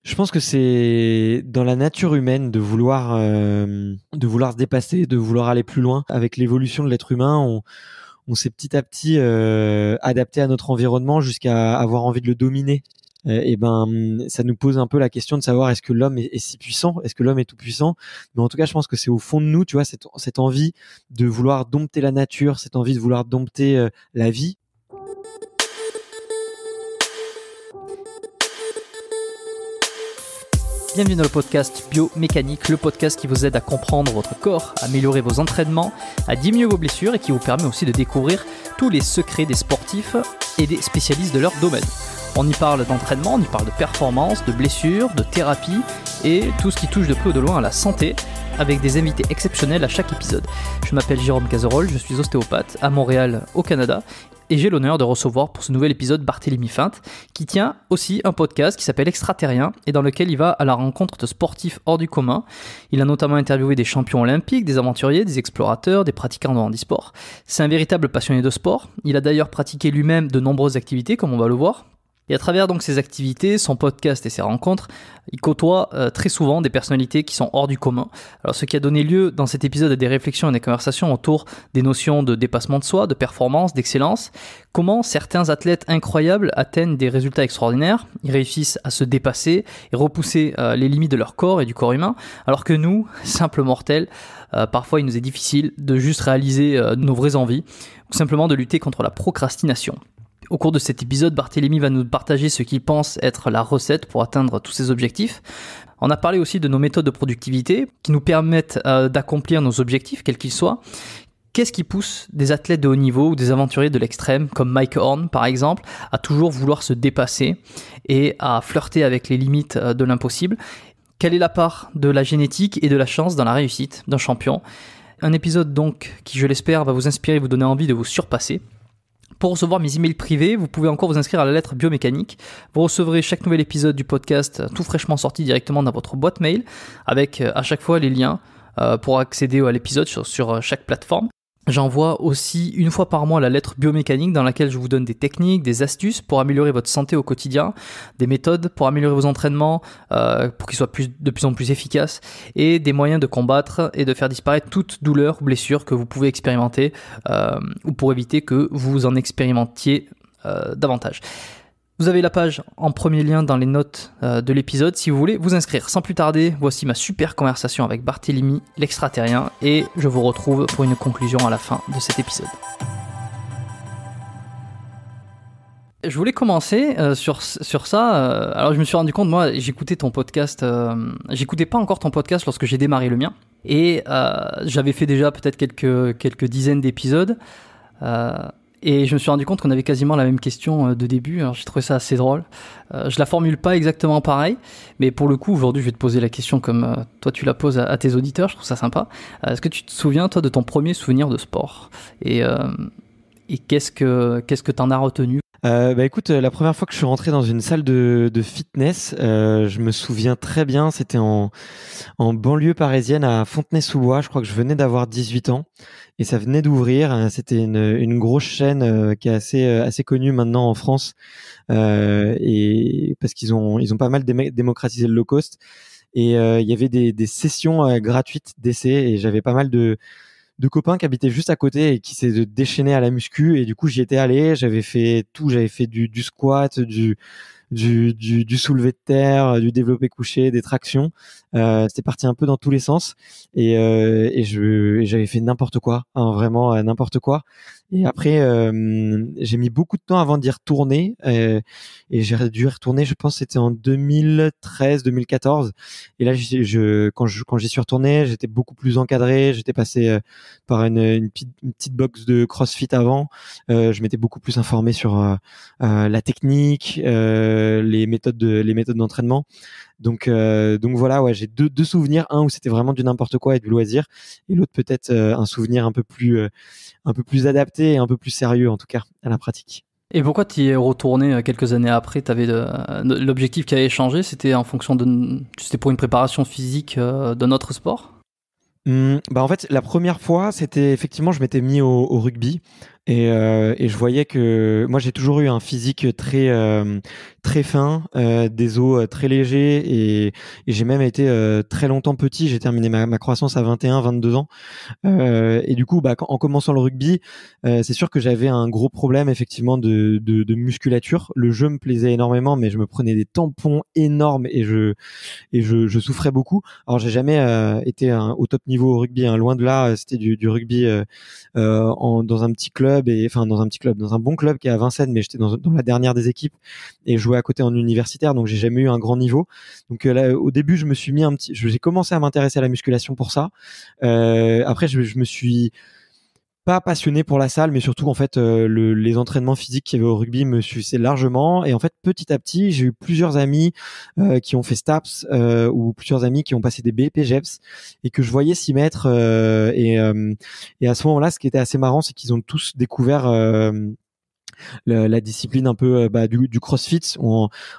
Je pense que c'est dans la nature humaine de vouloir se dépasser, de vouloir aller plus loin. Avec l'évolution de l'être humain, on s'est petit à petit adapté à notre environnement jusqu'à avoir envie de le dominer. Ça nous pose un peu la question de savoir est-ce que l'homme est si puissant, est-ce que l'homme est tout puissant. Mais en tout cas, je pense que c'est au fond de nous, tu vois, cette envie de vouloir dompter la nature, cette envie de vouloir dompter la vie. Bienvenue dans le podcast Biomécanique, le podcast qui vous aide à comprendre votre corps, à améliorer vos entraînements, à diminuer vos blessures et qui vous permet aussi de découvrir tous les secrets des sportifs et des spécialistes de leur domaine. On y parle d'entraînement, on y parle de performance, de blessures, de thérapie et tout ce qui touche de près ou de loin à la santé avec des invités exceptionnels à chaque épisode. Je m'appelle Jérôme Cazerolle, je suis ostéopathe à Montréal, au Canada. Et j'ai l'honneur de recevoir pour ce nouvel épisode Barthélémy Feinte, qui tient aussi un podcast qui s'appelle Extraterrien et dans lequel il va à la rencontre de sportifs hors du commun. Il a notamment interviewé des champions olympiques, des aventuriers, des explorateurs, des pratiquants de handisport. C'est un véritable passionné de sport. Il a d'ailleurs pratiqué lui-même de nombreuses activités, comme on va le voir. Et à travers donc ses activités, son podcast et ses rencontres, il côtoie très souvent des personnalités qui sont hors du commun. Alors ce qui a donné lieu dans cet épisode à des réflexions et des conversations autour des notions de dépassement de soi, de performance, d'excellence, comment certains athlètes incroyables atteignent des résultats extraordinaires, ils réussissent à se dépasser et repousser les limites de leur corps et du corps humain, alors que nous, simples mortels, parfois il nous est difficile de juste réaliser nos vraies envies, ou simplement de lutter contre la procrastination. Au cours de cet épisode, Barthélémy va nous partager ce qu'il pense être la recette pour atteindre tous ses objectifs. On a parlé aussi de nos méthodes de productivité qui nous permettent d'accomplir nos objectifs, quels qu'ils soient. Qu'est-ce qui pousse des athlètes de haut niveau ou des aventuriers de l'extrême, comme Mike Horn par exemple, à toujours vouloir se dépasser et à flirter avec les limites de l'impossible? Quelle est la part de la génétique et de la chance dans la réussite d'un champion? Un épisode donc qui, je l'espère, va vous inspirer et vous donner envie de vous surpasser. Pour recevoir mes emails privés, vous pouvez encore vous inscrire à la lettre Biomécanique. Vous recevrez chaque nouvel épisode du podcast tout fraîchement sorti directement dans votre boîte mail avec à chaque fois les liens pour accéder à l'épisode sur chaque plateforme. J'envoie aussi une fois par mois la lettre Biomécanique dans laquelle je vous donne des techniques, des astuces pour améliorer votre santé au quotidien, des méthodes pour améliorer vos entraînements, pour qu'ils soient de plus en plus efficaces, et des moyens de combattre et de faire disparaître toute douleur ou blessure que vous pouvez expérimenter ou pour éviter que vous en expérimentiez davantage. Vous avez la page en premier lien dans les notes de l'épisode si vous voulez vous inscrire. Sans plus tarder, voici ma super conversation avec Barthélémy, l'extraterrien, et je vous retrouve pour une conclusion à la fin de cet épisode. Je voulais commencer sur ça. Alors je me suis rendu compte, moi j'écoutais ton podcast, j'écoutais pas encore ton podcast lorsque j'ai démarré le mien, et j'avais fait déjà peut-être quelques dizaines d'épisodes. Et je me suis rendu compte qu'on avait quasiment la même question de début. Alors j'ai trouvé ça assez drôle. Je la formule pas exactement pareil, mais pour le coup aujourd'hui je vais te poser la question comme toi tu la poses à tes auditeurs. Je trouve ça sympa. Est-ce que tu te souviens toi de ton premier souvenir de sport et qu'est-ce que t'en as retenu? Écoute, la première fois que je suis rentré dans une salle de fitness, je me souviens très bien, c'était en banlieue parisienne à Fontenay-sous-Bois. Je crois que je venais d'avoir 18 ans et ça venait d'ouvrir. C'était une grosse chaîne qui est assez connue maintenant en France, et parce qu'ils ont pas mal démocratisé le low cost, et il y avait des sessions gratuites d'essai, et j'avais pas mal de copains qui habitaient juste à côté et qui s'est déchaîné à la muscu, et du coup j'y étais allé, j'avais fait du squat, du soulevé de terre, du développé couché, des tractions. C'était parti un peu dans tous les sens, et j'avais fait n'importe quoi, hein, vraiment n'importe quoi. Et après j'ai mis beaucoup de temps avant d'y retourner, et j'ai dû y retourner, je pense c'était en 2013-2014. Et là quand j'y suis retourné, j'étais beaucoup plus encadré, j'étais passé par une petite box de CrossFit avant. Je m'étais beaucoup plus informé sur la technique, les méthodes d'entraînement. Donc voilà, ouais, j'ai deux souvenirs, un où c'était vraiment du n'importe quoi et du loisir, et l'autre peut-être un souvenir un peu plus adapté et un peu plus sérieux en tout cas à la pratique. Et pourquoi tu y es retourné quelques années après? T'avais l'objectif qui avait changé, c'était en fonction c'était pour une préparation physique d'un autre sport? En fait, la première fois, c'était effectivement, je m'étais mis au rugby. Et je voyais que moi j'ai toujours eu un physique très fin, des os très légers, et j'ai même été très longtemps petit. J'ai terminé ma croissance à 21-22 ans. Et du coup, en commençant le rugby, c'est sûr que j'avais un gros problème effectivement de musculature. Le jeu me plaisait énormément, mais je me prenais des tampons énormes et je souffrais beaucoup. Alors j'ai jamais été au top niveau au rugby, hein, loin de là. C'était du rugby dans un petit club, dans un bon club qui est à Vincennes, mais j'étais dans la dernière des équipes et je jouais à côté en universitaire, donc j'ai jamais eu un grand niveau. Donc là, au début, j'ai commencé à m'intéresser à la musculation pour ça. Après, je me suis pas passionné pour la salle, mais surtout en fait les entraînements physiques qu'il y avait au rugby me suffisaient largement. Et en fait, petit à petit, j'ai eu plusieurs amis qui ont fait STAPS ou plusieurs amis qui ont passé des BP GEPS et que je voyais s'y mettre. Et à ce moment-là, ce qui était assez marrant, c'est qu'ils ont tous découvert la discipline un peu du CrossFit.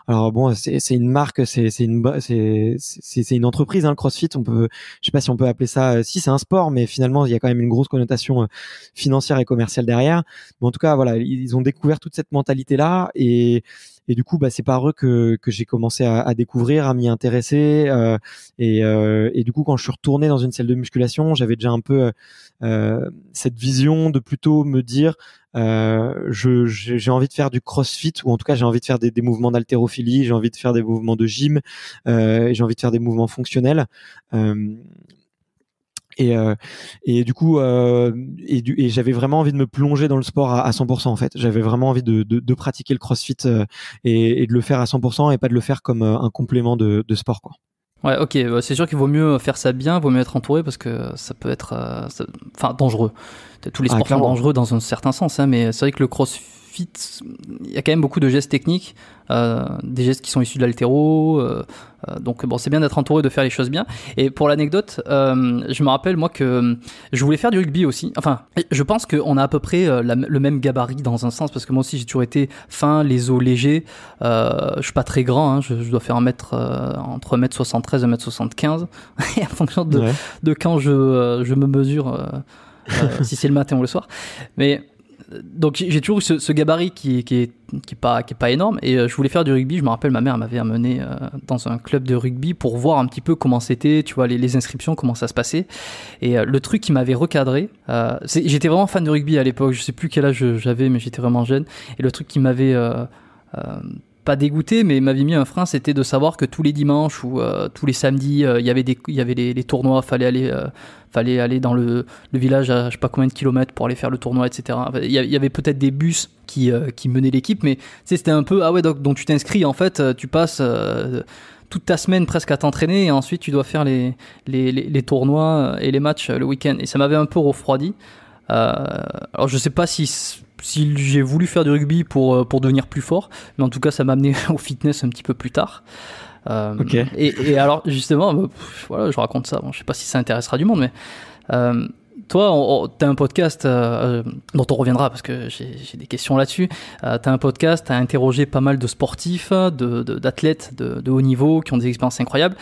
Alors bon, c'est une marque, c'est une entreprise, hein, le CrossFit. Je sais pas si on peut appeler ça. Si, c'est un sport, mais finalement il y a quand même une grosse connotation financière et commerciale derrière. Mais en tout cas, voilà, ils ont découvert toute cette mentalité là, et du coup, c'est par eux que j'ai commencé à découvrir, à m'y intéresser. Et du coup, quand je suis retourné dans une salle de musculation, j'avais déjà un peu cette vision de plutôt me dire j'ai envie de faire du CrossFit, ou en tout cas j'ai envie de faire des mouvements d'haltérophilie, j'ai envie de faire des mouvements de gym, et j'ai envie de faire des mouvements fonctionnels. Et du coup, et j'avais vraiment envie de me plonger dans le sport à 100% en fait. J'avais vraiment envie de pratiquer le CrossFit et de le faire à 100% et pas de le faire comme un complément de sport, quoi. Ouais, ok, c'est sûr qu'il vaut mieux faire ça bien, vaut mieux être entouré parce que ça peut être dangereux. Tous les sports sont dangereux dans un certain sens, hein, mais c'est vrai que le CrossFit, il y a quand même beaucoup de gestes techniques, des gestes qui sont issus de l'haltéro, donc bon, c'est bien d'être entouré, de faire les choses bien. Et pour l'anecdote, je me rappelle moi que je voulais faire du rugby aussi. Enfin, je pense qu'on a à peu près le même gabarit dans un sens, parce que moi aussi j'ai toujours été fin, les os légers. Je suis pas très grand, hein, je dois faire entre 1m73 et 1m75 et en fonction de quand je me mesure, si c'est le matin ou le soir. Mais donc j'ai toujours eu ce gabarit qui est pas énorme, et je voulais faire du rugby. Je me rappelle, ma mère m'avait amené dans un club de rugby pour voir un petit peu comment c'était, tu vois, les inscriptions, comment ça se passait. Et le truc qui m'avait recadré, j'étais vraiment fan de rugby à l'époque, je sais plus quel âge j'avais, mais j'étais vraiment jeune, et le truc qui m'avait pas dégoûté, mais m'avait mis un frein, c'était de savoir que tous les dimanches ou tous les samedis, il y avait les tournois, fallait aller dans le village à je sais pas combien de kilomètres pour aller faire le tournoi, etc. Il y avait peut-être des bus qui menaient l'équipe, mais c'était un peu, ah ouais, donc tu t'inscris, en fait, tu passes toute ta semaine presque à t'entraîner, et ensuite tu dois faire les tournois et les matchs le week-end. Et ça m'avait un peu refroidi. Alors je sais pas si j'ai voulu faire du rugby pour devenir plus fort, mais en tout cas ça m'a amené au fitness un petit peu plus tard. Okay. Et alors justement, voilà, je raconte ça, bon, je sais pas si ça intéressera du monde, mais toi, t'as un podcast dont on reviendra parce que j'ai des questions là-dessus. T'as un podcast, t'as interrogé pas mal de sportifs, d'athlètes de haut niveau qui ont des expériences incroyables.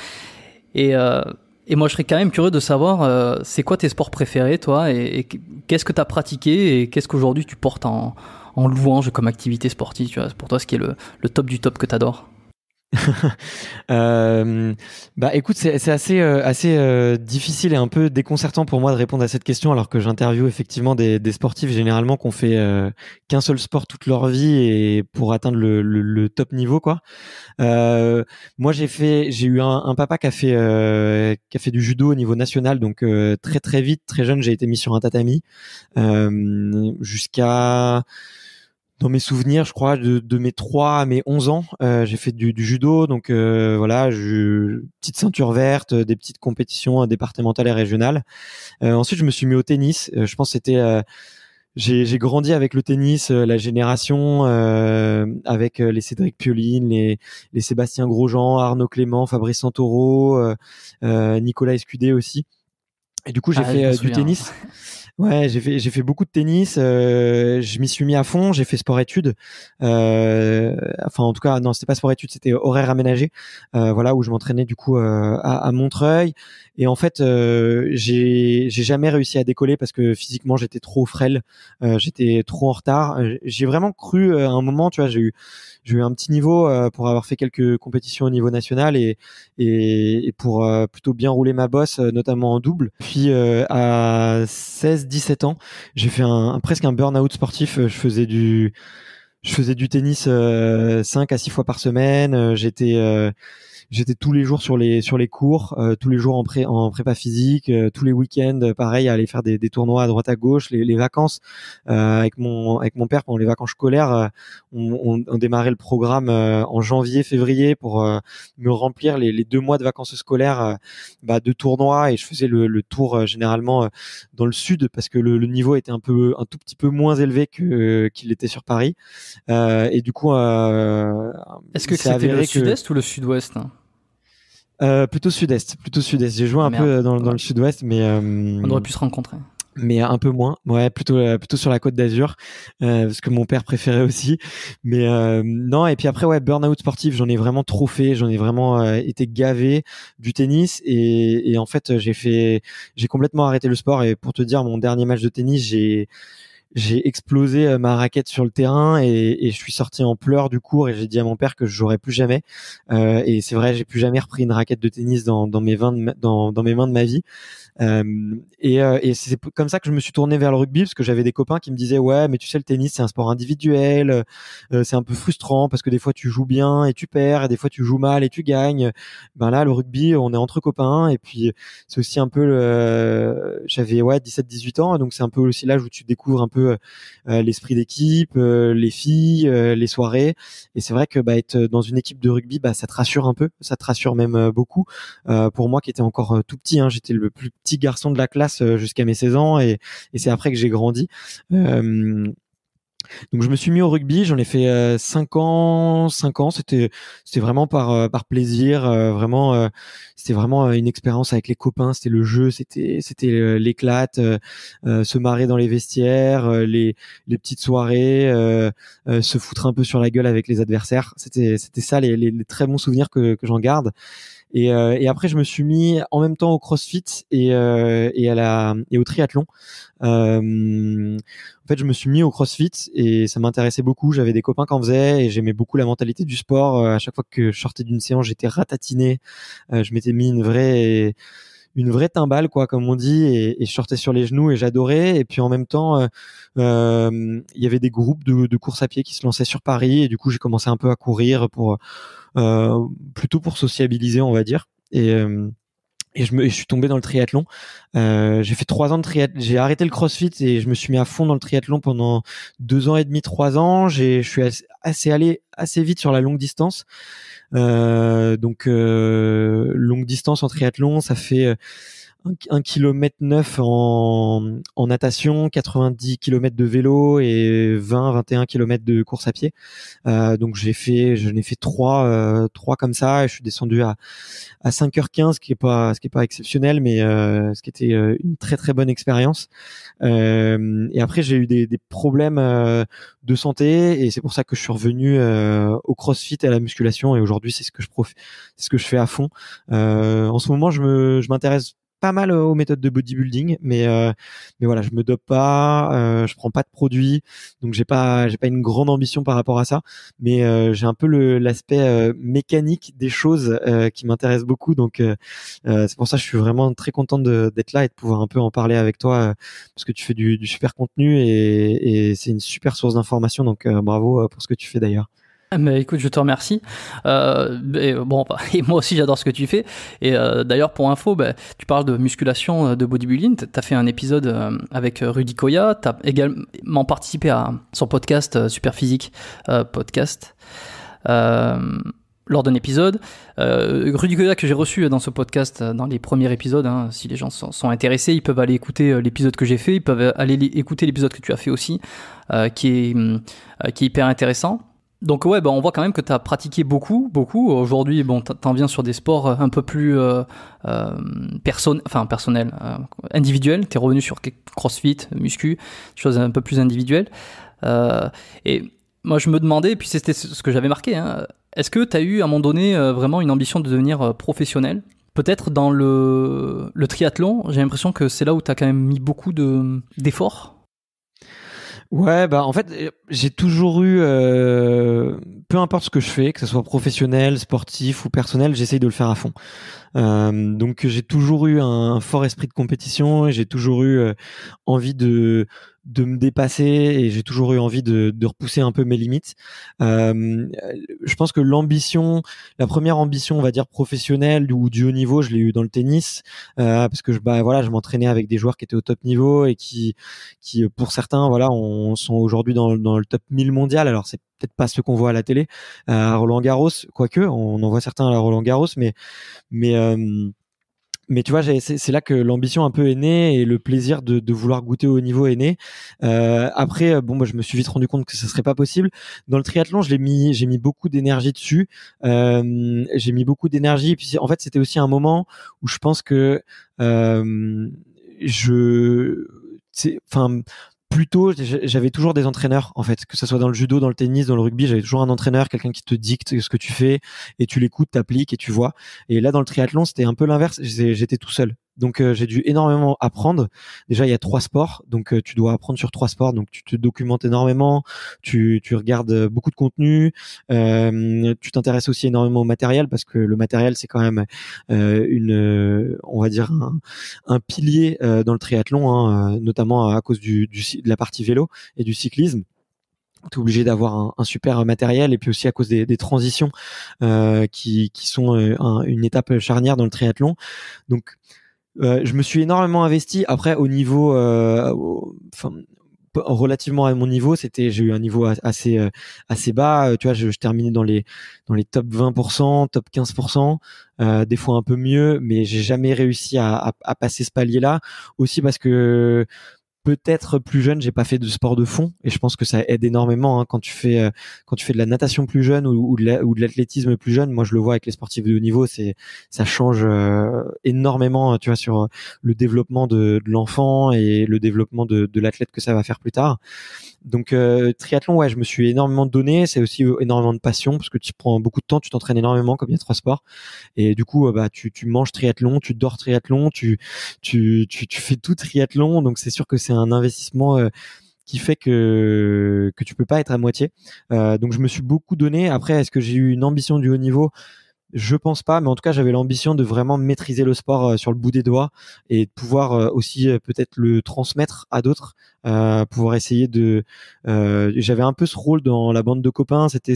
Et moi, je serais quand même curieux de savoir, c'est quoi tes sports préférés, toi, et qu'est-ce que tu as pratiqué, et qu'est-ce qu'aujourd'hui tu portes en louange comme activité sportive, tu vois, pour toi, ce qui est le top du top que tu adores. Écoute, c'est assez difficile et un peu déconcertant pour moi de répondre à cette question, alors que j'interviewe effectivement des sportifs généralement qui ont fait qu'un seul sport toute leur vie et pour atteindre le top niveau, quoi. Moi j'ai eu un papa qui a fait du judo au niveau national, donc très très vite, très jeune, j'ai été mis sur un tatami jusqu'à, dans mes souvenirs, je crois, de mes 3 à mes 11 ans, j'ai fait du judo, donc voilà, petite ceinture verte, des petites compétitions départementales et régionales. Ensuite, je me suis mis au tennis. Je pense que c'était j'ai grandi avec le tennis, la génération avec les Cédric Pioline, les Sébastien Grosjean, Arnaud Clément, Fabrice Santoro, Nicolas Escudé aussi. Et du coup, j'ai fait du tennis. Ouais, j'ai fait beaucoup de tennis. Je m'y suis mis à fond. J'ai fait sport-études. Enfin, en tout cas, non, c'était pas sport-études, c'était horaire aménagé. Voilà, où je m'entraînais du coup à Montreuil. Et en fait, j'ai jamais réussi à décoller parce que physiquement j'étais trop frêle. J'étais trop en retard. J'ai vraiment cru à un moment, tu vois, j'ai eu un petit niveau pour avoir fait quelques compétitions au niveau national et pour plutôt bien rouler ma bosse, notamment en double. Puis à 16-17 ans, j'ai fait presque un burn-out sportif. Je faisais du tennis 5 à 6 fois par semaine. J'étais tous les jours sur les cours, tous les jours en prépa physique, tous les week-ends, pareil, à aller faire des tournois à droite à gauche. Les vacances avec mon père pendant les vacances scolaires, on démarrait le programme en janvier, février pour me remplir les 2 mois de vacances scolaires de tournois, et je faisais le tour généralement dans le sud parce que le niveau était un tout petit peu moins élevé qu'il était sur Paris, et du coup est-ce que c'était le sud-est ou le sud-ouest? Plutôt sud-est. J'ai joué un peu dans le sud-ouest, mais on aurait pu se rencontrer. Mais un peu moins. Ouais, plutôt sur la Côte d'Azur, parce que mon père préférait aussi. Mais non. Et puis après, ouais, burn-out sportif, j'en ai vraiment trop fait. J'en ai vraiment été gavé du tennis. Et en fait, j'ai complètement arrêté le sport. Et pour te dire, mon dernier match de tennis, j'ai explosé ma raquette sur le terrain et je suis sorti en pleurs du cours, et j'ai dit à mon père que je jouerais plus jamais. Et c'est vrai, j'ai plus jamais repris une raquette de tennis dans mes mains de ma vie. Et c'est comme ça que je me suis tourné vers le rugby, parce que j'avais des copains qui me disaient ouais, mais tu sais, le tennis c'est un sport individuel, c'est un peu frustrant parce que des fois tu joues bien et tu perds, et des fois tu joues mal et tu gagnes. Ben là, le rugby, on est entre copains, et puis c'est aussi un peu j'avais 17-18 ans, donc c'est un peu aussi l'âge où tu découvres un peu l'esprit d'équipe, les filles, les soirées. Et c'est vrai que être dans une équipe de rugby, ça te rassure un peu, ça te rassure même beaucoup. Pour moi qui étais encore tout petit, hein, j'étais le plus petit garçon de la classe jusqu'à mes 16 ans, et c'est après que j'ai grandi. Donc je me suis mis au rugby, j'en ai fait 5 ans. C'était vraiment par plaisir, vraiment. C'était vraiment une expérience avec les copains. C'était le jeu, c'était l'éclate, se marrer dans les vestiaires, les petites soirées, se foutre un peu sur la gueule avec les adversaires. C'était ça les très bons souvenirs que j'en garde. Et après, je me suis mis en même temps au CrossFit et au triathlon. En fait, je me suis mis au CrossFit et ça m'intéressait beaucoup. J'avais des copains qui en faisaient et j'aimais beaucoup la mentalité du sport. À chaque fois que je sortais d'une séance, j'étais ratatiné. Je m'étais mis une vraie timbale, quoi, comme on dit, et je sortais sur les genoux et j'adorais. Et puis en même temps, il y avait des groupes de course à pied qui se lançaient sur Paris, et du coup j'ai commencé un peu à courir plutôt pour sociabiliser, on va dire. Et je suis tombé dans le triathlon. J'ai fait 3 ans de triathlon. J'ai arrêté le CrossFit et je me suis mis à fond dans le triathlon pendant 2 ans et demi, 3 ans. Je suis allé assez vite sur la longue distance. Donc longue distance en triathlon, ça fait 1,9 km en natation, 90 km de vélo et 20-21 km de course à pied. Donc j'en ai fait 3 comme ça, et je suis descendu à 5h15, ce qui est pas exceptionnel, mais ce qui était une très très bonne expérience. Et après j'ai eu des problèmes de santé, et c'est pour ça que je suis revenu au CrossFit et à la musculation, et aujourd'hui c'est ce que je fais à fond. En ce moment je m'intéresse pas mal aux méthodes de bodybuilding, mais voilà, je me dope pas, je prends pas de produits, donc j'ai pas une grande ambition par rapport à ça, mais j'ai un peu l'aspect mécanique des choses qui m'intéresse beaucoup, donc c'est pour ça que je suis vraiment très content d'être là et de pouvoir un peu en parler avec toi, parce que tu fais du super contenu, et c'est une super source d'information, donc bravo pour ce que tu fais d'ailleurs. Mais écoute, je te remercie. Et moi aussi, j'adore ce que tu fais. Et d'ailleurs, pour info, tu parles de musculation, de bodybuilding. Tu as fait un épisode avec Rudy Koya. Tu as également participé à son podcast Super Physique podcast. Lors d'un épisode, Rudy Koya, que j'ai reçu dans ce podcast dans les premiers épisodes, hein, si les gens sont intéressés, ils peuvent aller écouter l'épisode que j'ai fait, ils peuvent aller écouter l'épisode que tu as fait aussi, qui est hyper intéressant. Donc ouais, on voit quand même que tu as pratiqué beaucoup. Aujourd'hui, t'en viens sur des sports un peu plus personnels, individuels. T'es revenu sur CrossFit, muscu, choses un peu plus individuelles. Et moi, je me demandais, et puis c'était ce que j'avais marqué, hein, est-ce que tu as eu à un moment donné vraiment une ambition de devenir professionnel ? Peut-être dans le triathlon, j'ai l'impression que c'est là où tu as quand même mis beaucoup d'efforts. Ouais, en fait, j'ai toujours eu, peu importe ce que je fais, que ce soit professionnel, sportif ou personnel, j'essaye de le faire à fond. Donc j'ai toujours eu un fort esprit de compétition et j'ai toujours eu envie de me dépasser et j'ai toujours eu envie de repousser un peu mes limites. Je pense que la première ambition, on va dire professionnelle ou du haut niveau, je l'ai eu dans le tennis parce que je m'entraînais avec des joueurs qui étaient au top niveau et qui pour certains sont aujourd'hui dans le top 1000 mondial. Alors c'est peut-être pas ceux qu'on voit à la télé à Roland-Garros, quoique on en voit certains à Roland-Garros, mais tu vois, c'est là que l'ambition un peu est née et le plaisir de vouloir goûter au haut niveau est né. Après, je me suis vite rendu compte que ça serait pas possible. Dans le triathlon, j'ai mis beaucoup d'énergie dessus. J'ai mis beaucoup d'énergie. Et puis, en fait, c'était aussi un moment où je pense que plutôt, j'avais toujours des entraîneurs, en fait, que ce soit dans le judo, dans le tennis, dans le rugby, j'avais toujours un entraîneur, quelqu'un qui te dicte ce que tu fais et tu l'écoutes, t'appliques et tu vois. Et là, dans le triathlon, c'était un peu l'inverse. J'étais tout seul. Donc, j'ai dû énormément apprendre. Déjà, il y a 3 sports. Donc, tu dois apprendre sur 3 sports. Donc, tu te documentes énormément. Tu regardes beaucoup de contenu. Tu t'intéresses aussi énormément au matériel parce que le matériel, c'est quand même on va dire un pilier dans le triathlon, hein, notamment à cause de la partie vélo et du cyclisme. T'es obligé d'avoir un super matériel et puis aussi à cause des transitions qui sont une étape charnière dans le triathlon. Donc je me suis énormément investi. Après au niveau relativement à mon niveau, j'ai eu un niveau assez bas. Tu vois, je terminais dans les top 20%, top 15%, des fois un peu mieux, mais j'ai jamais réussi à passer ce palier-là. Aussi parce que peut-être plus jeune, j'ai pas fait de sport de fond et je pense que ça aide énormément quand tu fais de la natation plus jeune ou de l'athlétisme plus jeune. Moi, je le vois avec les sportifs de haut niveau, ça change énormément, tu vois, sur le développement de l'enfant et le développement de l'athlète que ça va faire plus tard. Donc triathlon, ouais, je me suis énormément donné. C'est aussi énormément de passion parce que tu prends beaucoup de temps, tu t'entraînes énormément comme il y a 3 sports. Et du coup, tu manges triathlon, tu dors triathlon, tu fais tout triathlon. Donc c'est sûr que c'est un investissement qui fait que tu peux pas être à moitié. Donc je me suis beaucoup donné. Après, est-ce que j'ai eu une ambition du haut niveau ? Je pense pas, mais en tout cas, j'avais l'ambition de vraiment maîtriser le sport sur le bout des doigts et de pouvoir aussi peut-être le transmettre à d'autres, pouvoir essayer j'avais un peu ce rôle dans la bande de copains, j'étais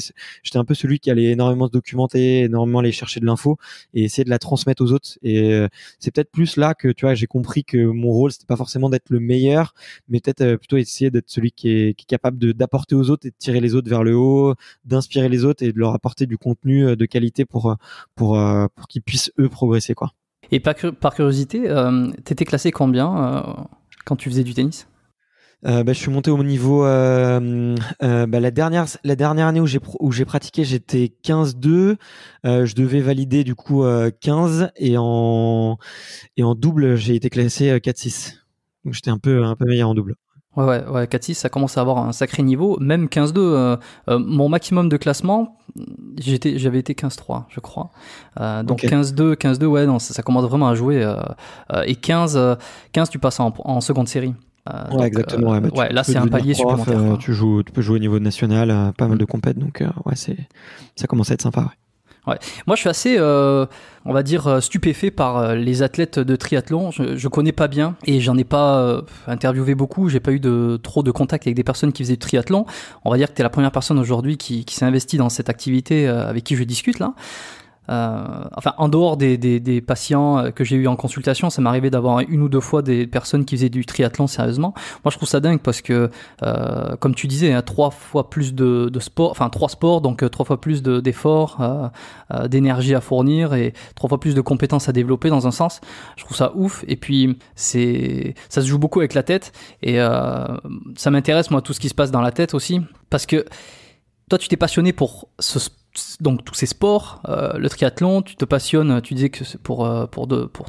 un peu celui qui allait énormément se documenter, énormément aller chercher de l'info et essayer de la transmettre aux autres. Et c'est peut-être plus là que tu vois, j'ai compris que mon rôle c'était pas forcément d'être le meilleur, mais peut-être plutôt essayer d'être celui qui est capable d'apporter aux autres et de tirer les autres vers le haut, d'inspirer les autres et de leur apporter du contenu de qualité pour qu'ils puissent eux progresser, quoi. Et par curiosité, t'étais classé combien quand tu faisais du tennis ? Je suis monté au niveau la dernière année où j'ai pratiqué, j'étais 15-2. Je devais valider du coup 15 et en double j'ai été classé 4-6. Donc j'étais un peu meilleur en double. Ouais, 4-6, ça commence à avoir un sacré niveau. Même 15-2, mon maximum de classement, j'avais été 15-3, je crois. Donc okay. 15-2, ouais, non, ça commence vraiment à jouer. Et 15, tu passes en seconde série. Ouais, donc, exactement. Là, c'est un palier supplémentaire. Tu peux jouer au niveau national, pas mal de compètes, donc ça commence à être sympa. Ouais. Moi, je suis assez, on va dire, stupéfait par les athlètes de triathlon. Je connais pas bien et j'en ai pas interviewé beaucoup. J'ai pas eu trop de contact avec des personnes qui faisaient du triathlon. On va dire que tu es la première personne aujourd'hui qui s'est investie dans cette activité avec qui je discute là. En dehors des patients que j'ai eu en consultation, ça m'est arrivé d'avoir 1 ou 2 fois des personnes qui faisaient du triathlon sérieusement. Moi, je trouve ça dingue parce que, comme tu disais, 3 fois plus de sport, 3 sports, donc 3 fois plus d'efforts, d'énergie à fournir et 3 fois plus de compétences à développer dans un sens. Je trouve ça ouf. Et puis, ça se joue beaucoup avec la tête et ça m'intéresse, moi, tout ce qui se passe dans la tête aussi parce que toi, tu t'es passionné pour donc tous ces sports, le triathlon, tu te passionnes, tu disais que c'est pour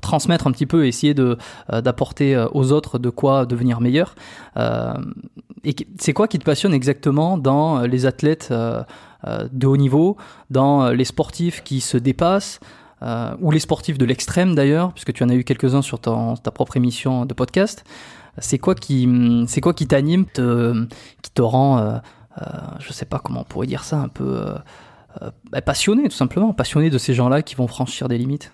transmettre un petit peu, essayer d'apporter aux autres de quoi devenir meilleur. Et c'est quoi qui te passionne exactement dans les athlètes de haut niveau, dans les sportifs qui se dépassent, ou les sportifs de l'extrême d'ailleurs, puisque tu en as eu quelques-uns sur ta propre émission de podcast. C'est quoi qui t'anime, qui te rend, je sais pas comment on pourrait dire ça, un peu passionné, tout simplement, passionné de ces gens-là qui vont franchir des limites?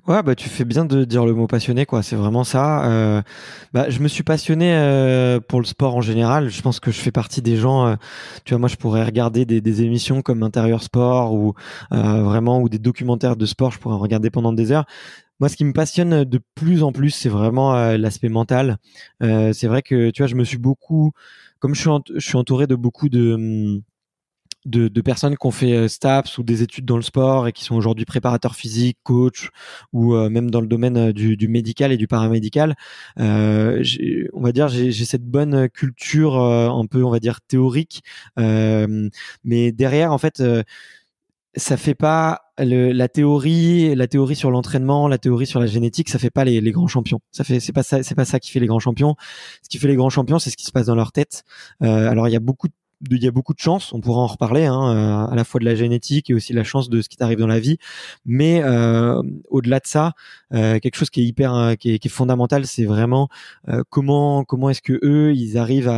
Ouais, bah tu fais bien de dire le mot passionné, quoi. C'est vraiment ça. Je me suis passionné pour le sport en général. Je pense que je fais partie des gens. Tu vois, moi, je pourrais regarder des émissions comme Intérieur Sport ou vraiment ou des documentaires de sport. Je pourrais en regarder pendant des heures. Moi, ce qui me passionne de plus en plus, c'est vraiment l'aspect mental. C'est vrai que tu vois, je me suis beaucoup, comme je suis entouré de beaucoup de personnes qui ont fait STAPS ou des études dans le sport et qui sont aujourd'hui préparateurs physiques, coach ou même dans le domaine du médical et du paramédical. On va dire j'ai cette bonne culture un peu, on va dire, théorique, mais derrière en fait ça fait pas la théorie sur l'entraînement, la théorie sur la génétique, ça fait pas les grands champions. C'est pas ça qui fait les grands champions. Ce qui fait les grands champions, c'est ce qui se passe dans leur tête. Alors il y a beaucoup de chance, on pourra en reparler, à la fois de la génétique et aussi la chance de ce qui t'arrive dans la vie. Mais au-delà de ça, quelque chose qui est hyper, qui est fondamental, c'est vraiment comment est-ce que eux ils arrivent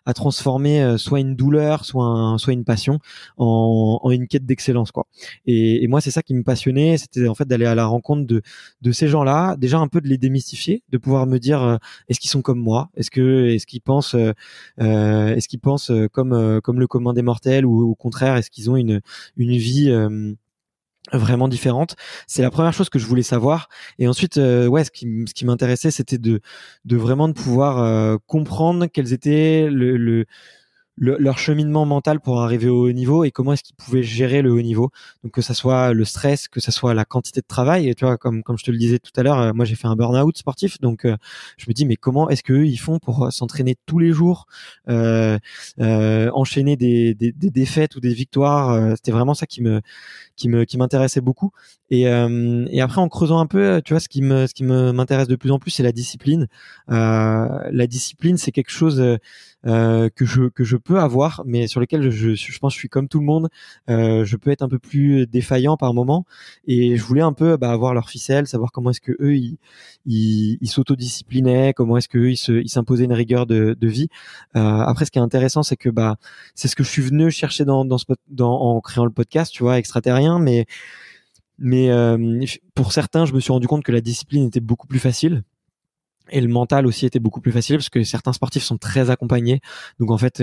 à transformer soit une douleur, soit une passion en une quête d'excellence, quoi. Et moi c'est ça qui me passionnait, c'était en fait d'aller à la rencontre de ces gens-là, déjà un peu de les démystifier, de pouvoir me dire est-ce qu'ils sont comme moi, est-ce qu'ils pensent comme le commun des mortels, ou au contraire est-ce qu'ils ont une vie vraiment différente. C'est la première chose que je voulais savoir. Et ensuite ce qui m'intéressait, c'était de vraiment de pouvoir comprendre quels étaient leur cheminement mental pour arriver au haut niveau et comment est-ce qu'ils pouvaient gérer le haut niveau. Donc que ça soit le stress, que ça soit la quantité de travail. Et tu vois, comme je te le disais tout à l'heure, moi j'ai fait un burn-out sportif, donc je me dis mais comment est-ce qu'eux ils font pour s'entraîner tous les jours, enchaîner des défaites ou des victoires. C'était vraiment ça qui m'intéressait beaucoup. Et après en creusant un peu, tu vois, ce qui m'intéresse de plus en plus, c'est la discipline. La discipline, c'est quelque chose que je peux avoir, mais sur lequel je pense que je suis comme tout le monde. Je peux être un peu plus défaillant par moment, et je voulais un peu avoir leur ficelle, savoir comment est-ce que eux ils s'autodisciplinaient, comment est-ce que eux ils s'imposaient une rigueur de vie. Après, ce qui est intéressant, c'est que c'est ce que je suis venu chercher en créant le podcast, tu vois, extraterrien, mais pour certains, je me suis rendu compte que la discipline était beaucoup plus facile. Et le mental aussi était beaucoup plus facile parce que certains sportifs sont très accompagnés. Donc en fait,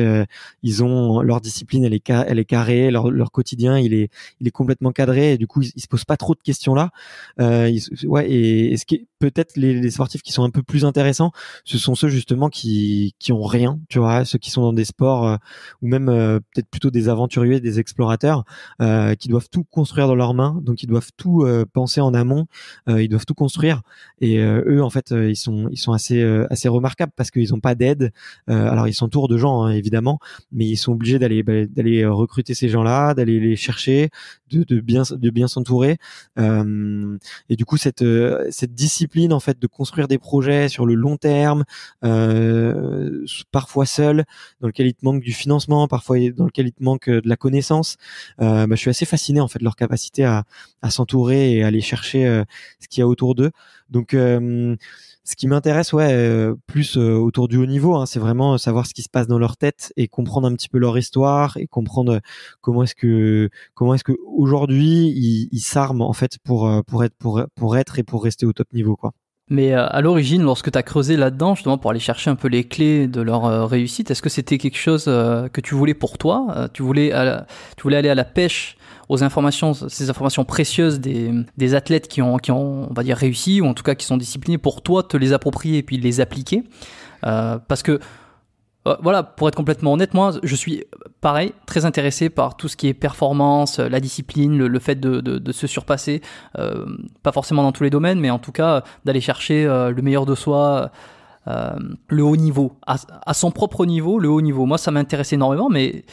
ils ont leur discipline, elle est carrée, leur quotidien, il est complètement cadré, et du coup ils se posent pas trop de questions là. Et ce qui est peut-être les sportifs qui sont un peu plus intéressants, ce sont ceux justement qui ont rien, tu vois, ceux qui sont dans des sports ou même peut-être plutôt des aventuriers, des explorateurs qui doivent tout construire dans leurs mains, donc ils doivent tout penser en amont, ils doivent tout construire. Et eux en fait ils sont assez remarquables parce qu'ils n'ont pas d'aide. Alors ils s'entourent de gens, évidemment, mais ils sont obligés d'aller recruter ces gens-là, d'aller les chercher, de bien s'entourer. Et du coup cette discipline en fait de construire des projets sur le long terme, parfois seul, dans lequel il te manque du financement, parfois dans lequel il te manque de la connaissance. Je suis assez fasciné en fait de leur capacité à s'entourer et à aller chercher ce qu'il y a autour d'eux. Donc ce qui m'intéresse plus autour du haut niveau, c'est vraiment savoir ce qui se passe dans leur tête et comprendre un petit peu leur histoire et comprendre comment est-ce que aujourd'hui ils s'arment en fait pour être et pour rester au top niveau, quoi. Mais à l'origine, lorsque tu as creusé là-dedans, justement pour aller chercher un peu les clés de leur réussite, est-ce que c'était quelque chose que tu voulais pour toi? Tu voulais aller à la pêche aux informations, ces informations précieuses des athlètes qui ont, on va dire, réussi, ou en tout cas qui sont disciplinés, pour toi te les approprier et puis les appliquer? Parce que voilà, pour être complètement honnête, moi je suis pareil, très intéressé par tout ce qui est performance, la discipline, le fait de se surpasser, pas forcément dans tous les domaines, mais en tout cas d'aller chercher le meilleur de soi, le haut niveau, à son propre niveau, le haut niveau. Moi ça m'intéresse énormément, mais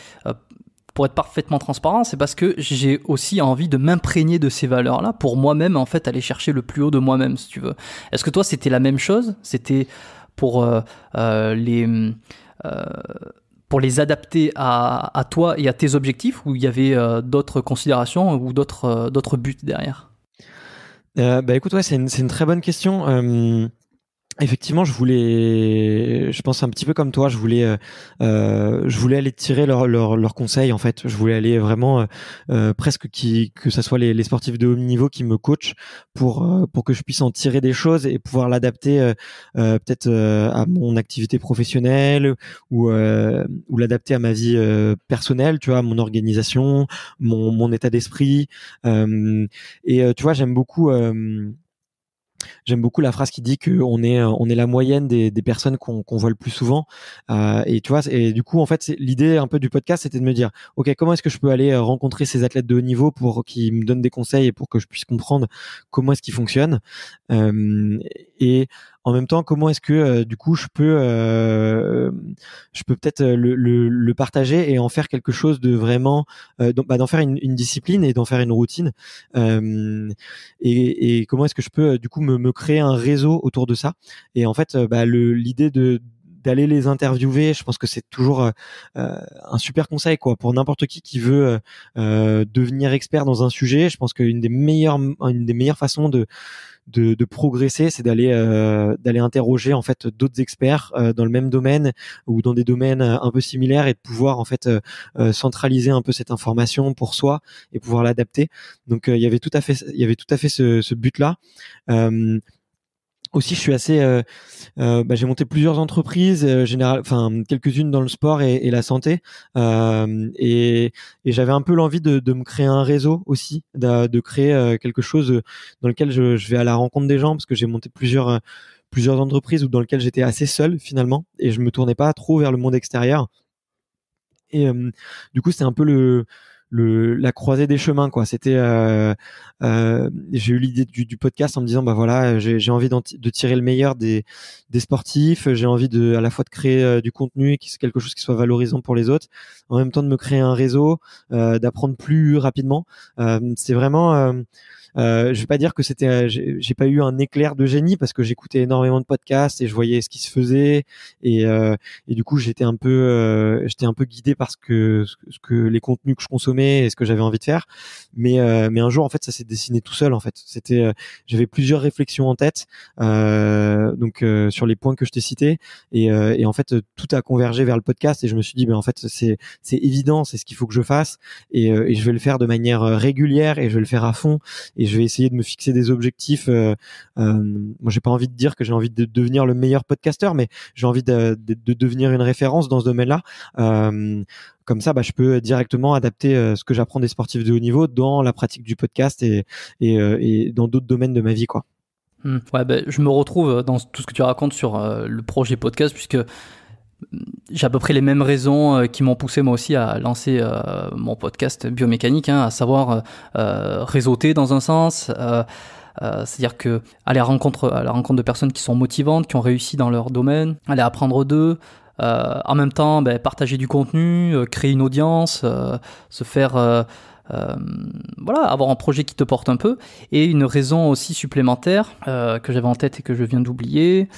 pour être parfaitement transparent, c'est parce que j'ai aussi envie de m'imprégner de ces valeurs-là pour moi-même, en fait, aller chercher le plus haut de moi-même, si tu veux. Est-ce que toi, c'était la même chose? C'était pour les adapter à toi et à tes objectifs, ou il y avait d'autres considérations ou d'autres buts derrière? Écoute, ouais, c'est une très bonne question. Effectivement, je pense un petit peu comme toi, je voulais aller tirer leurs conseils en fait. Je voulais aller vraiment presque que ça soit les sportifs de haut niveau qui me coachent pour que je puisse en tirer des choses et pouvoir l'adapter peut-être à mon activité professionnelle ou l'adapter à ma vie personnelle, tu vois, à mon organisation, mon état d'esprit. Tu vois, J'aime beaucoup la phrase qui dit qu'on est la moyenne des personnes qu'on voit le plus souvent. Et tu vois, et du coup, en fait, l'idée un peu du podcast, c'était de me dire, ok, comment est-ce que je peux aller rencontrer ces athlètes de haut niveau pour qu'ils me donnent des conseils et pour que je puisse comprendre comment est-ce qu'ils fonctionnent. Et en même temps, comment est-ce que du coup je peux peut-être le partager et en faire quelque chose de vraiment d'en faire une discipline et d'en faire une routine. Et comment est-ce que je peux du coup me créer un réseau autour de ça. Et en fait, l'idée d'aller les interviewer, je pense que c'est toujours un super conseil quoi pour n'importe qui veut devenir expert dans un sujet. Je pense qu'une des meilleures façons de progresser, c'est d'aller interroger en fait d'autres experts dans le même domaine ou dans des domaines un peu similaires et de pouvoir en fait centraliser un peu cette information pour soi et pouvoir l'adapter. Donc il y avait tout à fait ce but là. Aussi, je suis assez. J'ai monté plusieurs entreprises, quelques-unes dans le sport et la santé, et j'avais un peu l'envie de me créer un réseau aussi, de créer quelque chose dans lequel je vais à la rencontre des gens, parce que j'ai monté plusieurs entreprises dans lesquelles j'étais assez seul finalement, et je me tournais pas trop vers le monde extérieur. Et du coup, c'était un peu la croisée des chemins quoi. C'était j'ai eu l'idée du podcast en me disant voilà, j'ai envie de tirer le meilleur des sportifs, j'ai envie à la fois de créer du contenu qui c'est quelque chose qui soit valorisant pour les autres, en même temps de me créer un réseau, d'apprendre plus rapidement. C'est vraiment je vais pas dire que j'ai pas eu un éclair de génie parce que j'écoutais énormément de podcasts et je voyais ce qui se faisait et du coup j'étais un peu guidé par ce que les contenus que je consommais et ce que j'avais envie de faire. Mais un jour en fait ça s'est dessiné tout seul en fait. J'avais plusieurs réflexions en tête sur les points que je t'ai cités et en fait tout a convergé vers le podcast et je me suis dit en fait c'est évident, c'est ce qu'il faut que je fasse et je vais le faire de manière régulière et je vais le faire à fond. Et je vais essayer de me fixer des objectifs. Moi, j'ai pas envie de dire que j'ai envie de devenir le meilleur podcasteur, mais j'ai envie de devenir une référence dans ce domaine-là. Comme ça, je peux directement adapter ce que j'apprends des sportifs de haut niveau dans la pratique du podcast et dans d'autres domaines de ma vie, quoi. Ouais, je me retrouve dans tout ce que tu racontes sur le projet podcast, puisque j'ai à peu près les mêmes raisons qui m'ont poussé moi aussi à lancer mon podcast biomécanique, à savoir réseauter dans un sens, c'est-à-dire que aller à la rencontre de personnes qui sont motivantes, qui ont réussi dans leur domaine, aller apprendre d'eux, en même temps partager du contenu, créer une audience, se faire avoir un projet qui te porte un peu. Et une raison aussi supplémentaire que j'avais en tête et que je viens d'oublier.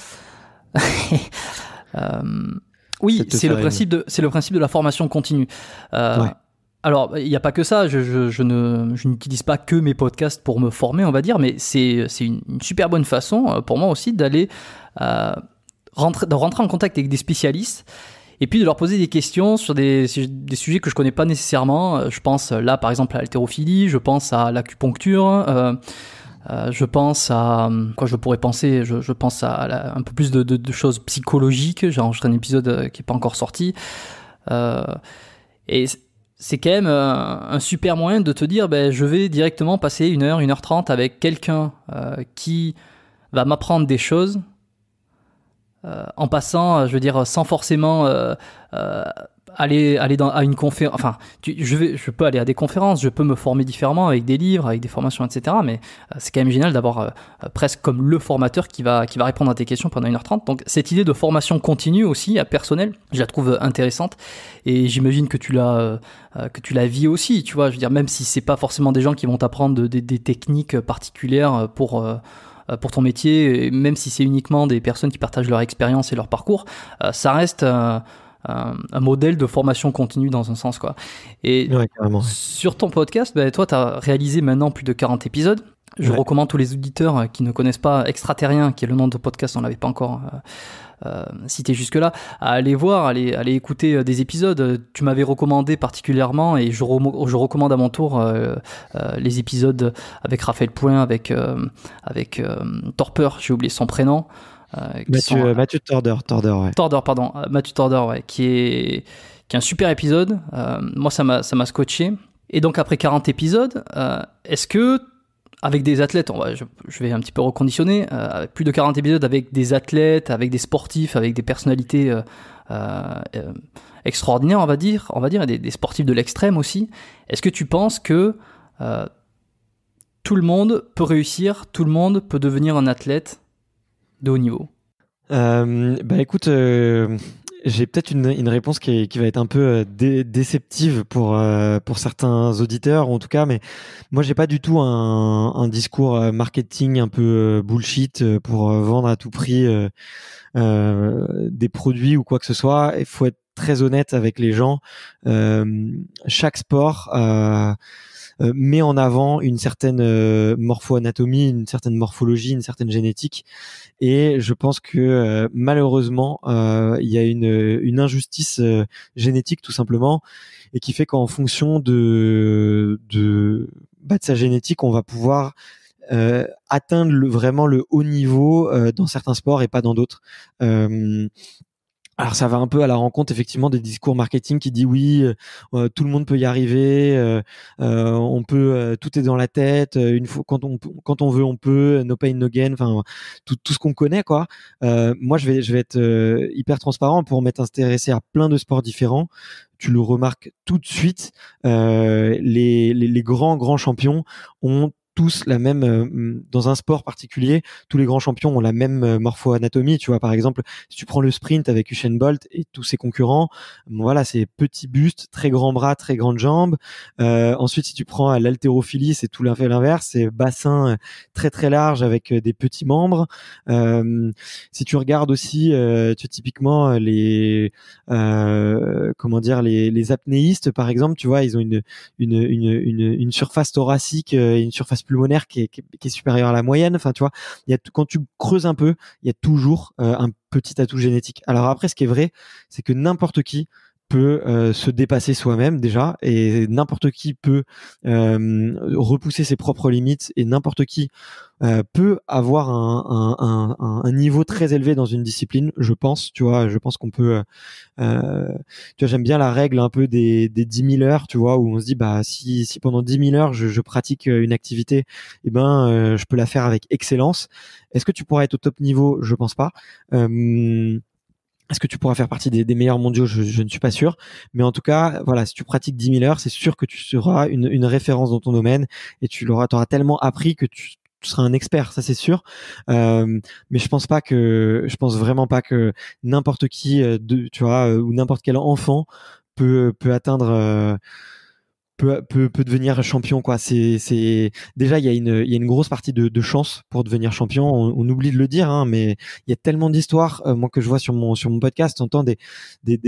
Oui, c'est le principe de la formation continue. Ouais. Alors, il n'y a pas que ça. Je n'utilise pas que mes podcasts pour me former, on va dire, mais c'est une super bonne façon pour moi aussi d'aller rentrer en contact avec des spécialistes et puis de leur poser des questions sur des sujets que je connais pas nécessairement. Je pense là, par exemple, à l'haltérophilie, je pense à l'acupuncture. Je pense à quoi je pourrais penser. Je pense à un peu plus de choses psychologiques. J'ai enregistré un épisode qui est pas encore sorti. Et c'est quand même un super moyen de te dire, je vais directement passer 1h, 1h30 avec quelqu'un qui va m'apprendre des choses en passant, je veux dire, sans forcément à une conférence, enfin, je peux aller à des conférences, je peux me former différemment avec des livres, avec des formations, etc. Mais c'est quand même génial d'avoir presque comme le formateur qui va répondre à tes questions pendant 1h30. Donc, cette idée de formation continue aussi, personnelle, je la trouve intéressante. Et j'imagine que tu la vis aussi, tu vois. Je veux dire, même si c'est pas forcément des gens qui vont t'apprendre des techniques particulières pour ton métier, et même si c'est uniquement des personnes qui partagent leur expérience et leur parcours, ça reste un modèle de formation continue dans un sens, quoi. Et Ouais, carrément, ouais. sur ton podcast, toi, tu as réalisé maintenant plus de 40 épisodes. Je recommande tous les auditeurs qui ne connaissent pas Extraterrien, qui est le nom de podcast, on l'avait pas encore cité jusque-là, à aller voir, aller écouter des épisodes. Tu m'avais recommandé particulièrement, et je recommande à mon tour les épisodes avec Raphaël Pouin, avec Torpeur, j'ai oublié son prénom. Mathieu Torder, ouais. Mathieu Torder, ouais, qui est un super épisode. Moi, ça m'a scotché. Et donc, après 40 épisodes, est-ce que, avec des athlètes, je vais un petit peu reconditionner, plus de 40 épisodes avec des athlètes, avec des sportifs, avec des personnalités extraordinaires, on va dire, et des sportifs de l'extrême aussi, est-ce que tu penses que tout le monde peut réussir, tout le monde peut devenir un athlète de haut niveau? Écoute, j'ai peut-être une réponse qui va être un peu déceptive pour certains auditeurs, en tout cas, mais moi j'ai pas du tout un discours marketing un peu bullshit pour vendre à tout prix des produits ou quoi que ce soit. Il faut être très honnête avec les gens. Chaque sport met en avant une certaine morpho-anatomie, une certaine morphologie, une certaine génétique. Et je pense que malheureusement, il y a une injustice génétique tout simplement, et qui fait qu'en fonction de sa génétique, on va pouvoir atteindre vraiment le haut niveau dans certains sports et pas dans d'autres. Alors ça va un peu à la rencontre effectivement des discours marketing qui dit oui, tout le monde peut y arriver, on peut, tout est dans la tête, une fois quand on veut on peut, no pain no gain, enfin tout ce qu'on connaît, quoi. Moi je vais être hyper transparent pour m'être intéressé à plein de sports différents. Tu le remarques tout de suite, les grands champions ont tous la même, dans un sport particulier, tous les grands champions ont la même morpho-anatomie. Tu vois, par exemple, si tu prends le sprint avec Usain Bolt et tous ses concurrents, bon, voilà, c'est petit buste, très grands bras, très grandes jambes. Ensuite, si tu prends l'haltérophilie, c'est tout l'inverse, c'est bassin très très large avec des petits membres. Si tu regardes aussi, typiquement les les apnéistes, par exemple, tu vois, ils ont une surface thoracique et une surface pulmonaire qui est supérieure à la moyenne. Enfin, tu vois, quand tu creuses un peu, il y a toujours un petit atout génétique. Alors après, ce qui est vrai, c'est que n'importe qui peut se dépasser soi-même déjà, et n'importe qui peut repousser ses propres limites, et n'importe qui peut avoir un niveau très élevé dans une discipline, je pense. Tu vois, je pense qu'on peut tu vois, j'aime bien la règle un peu des 10 000 heures, tu vois, où on se dit si pendant 10 000 heures je pratique une activité, je peux la faire avec excellence. Est-ce que tu pourras être au top niveau? Je pense pas. Est-ce que tu pourras faire partie des meilleurs mondiaux? Je ne suis pas sûr. Mais en tout cas, voilà, si tu pratiques 10 000 heures, c'est sûr que tu seras une référence dans ton domaine, et tu auras tellement appris que tu seras un expert, ça c'est sûr. Mais je pense vraiment pas que n'importe qui, tu vois, ou n'importe quel enfant peut atteindre, peut devenir champion, quoi. C'est déjà, il y a une grosse partie de chance pour devenir champion. On oublie de le dire, hein, mais il y a tellement d'histoires, moi, que je vois sur mon podcast. J'entends des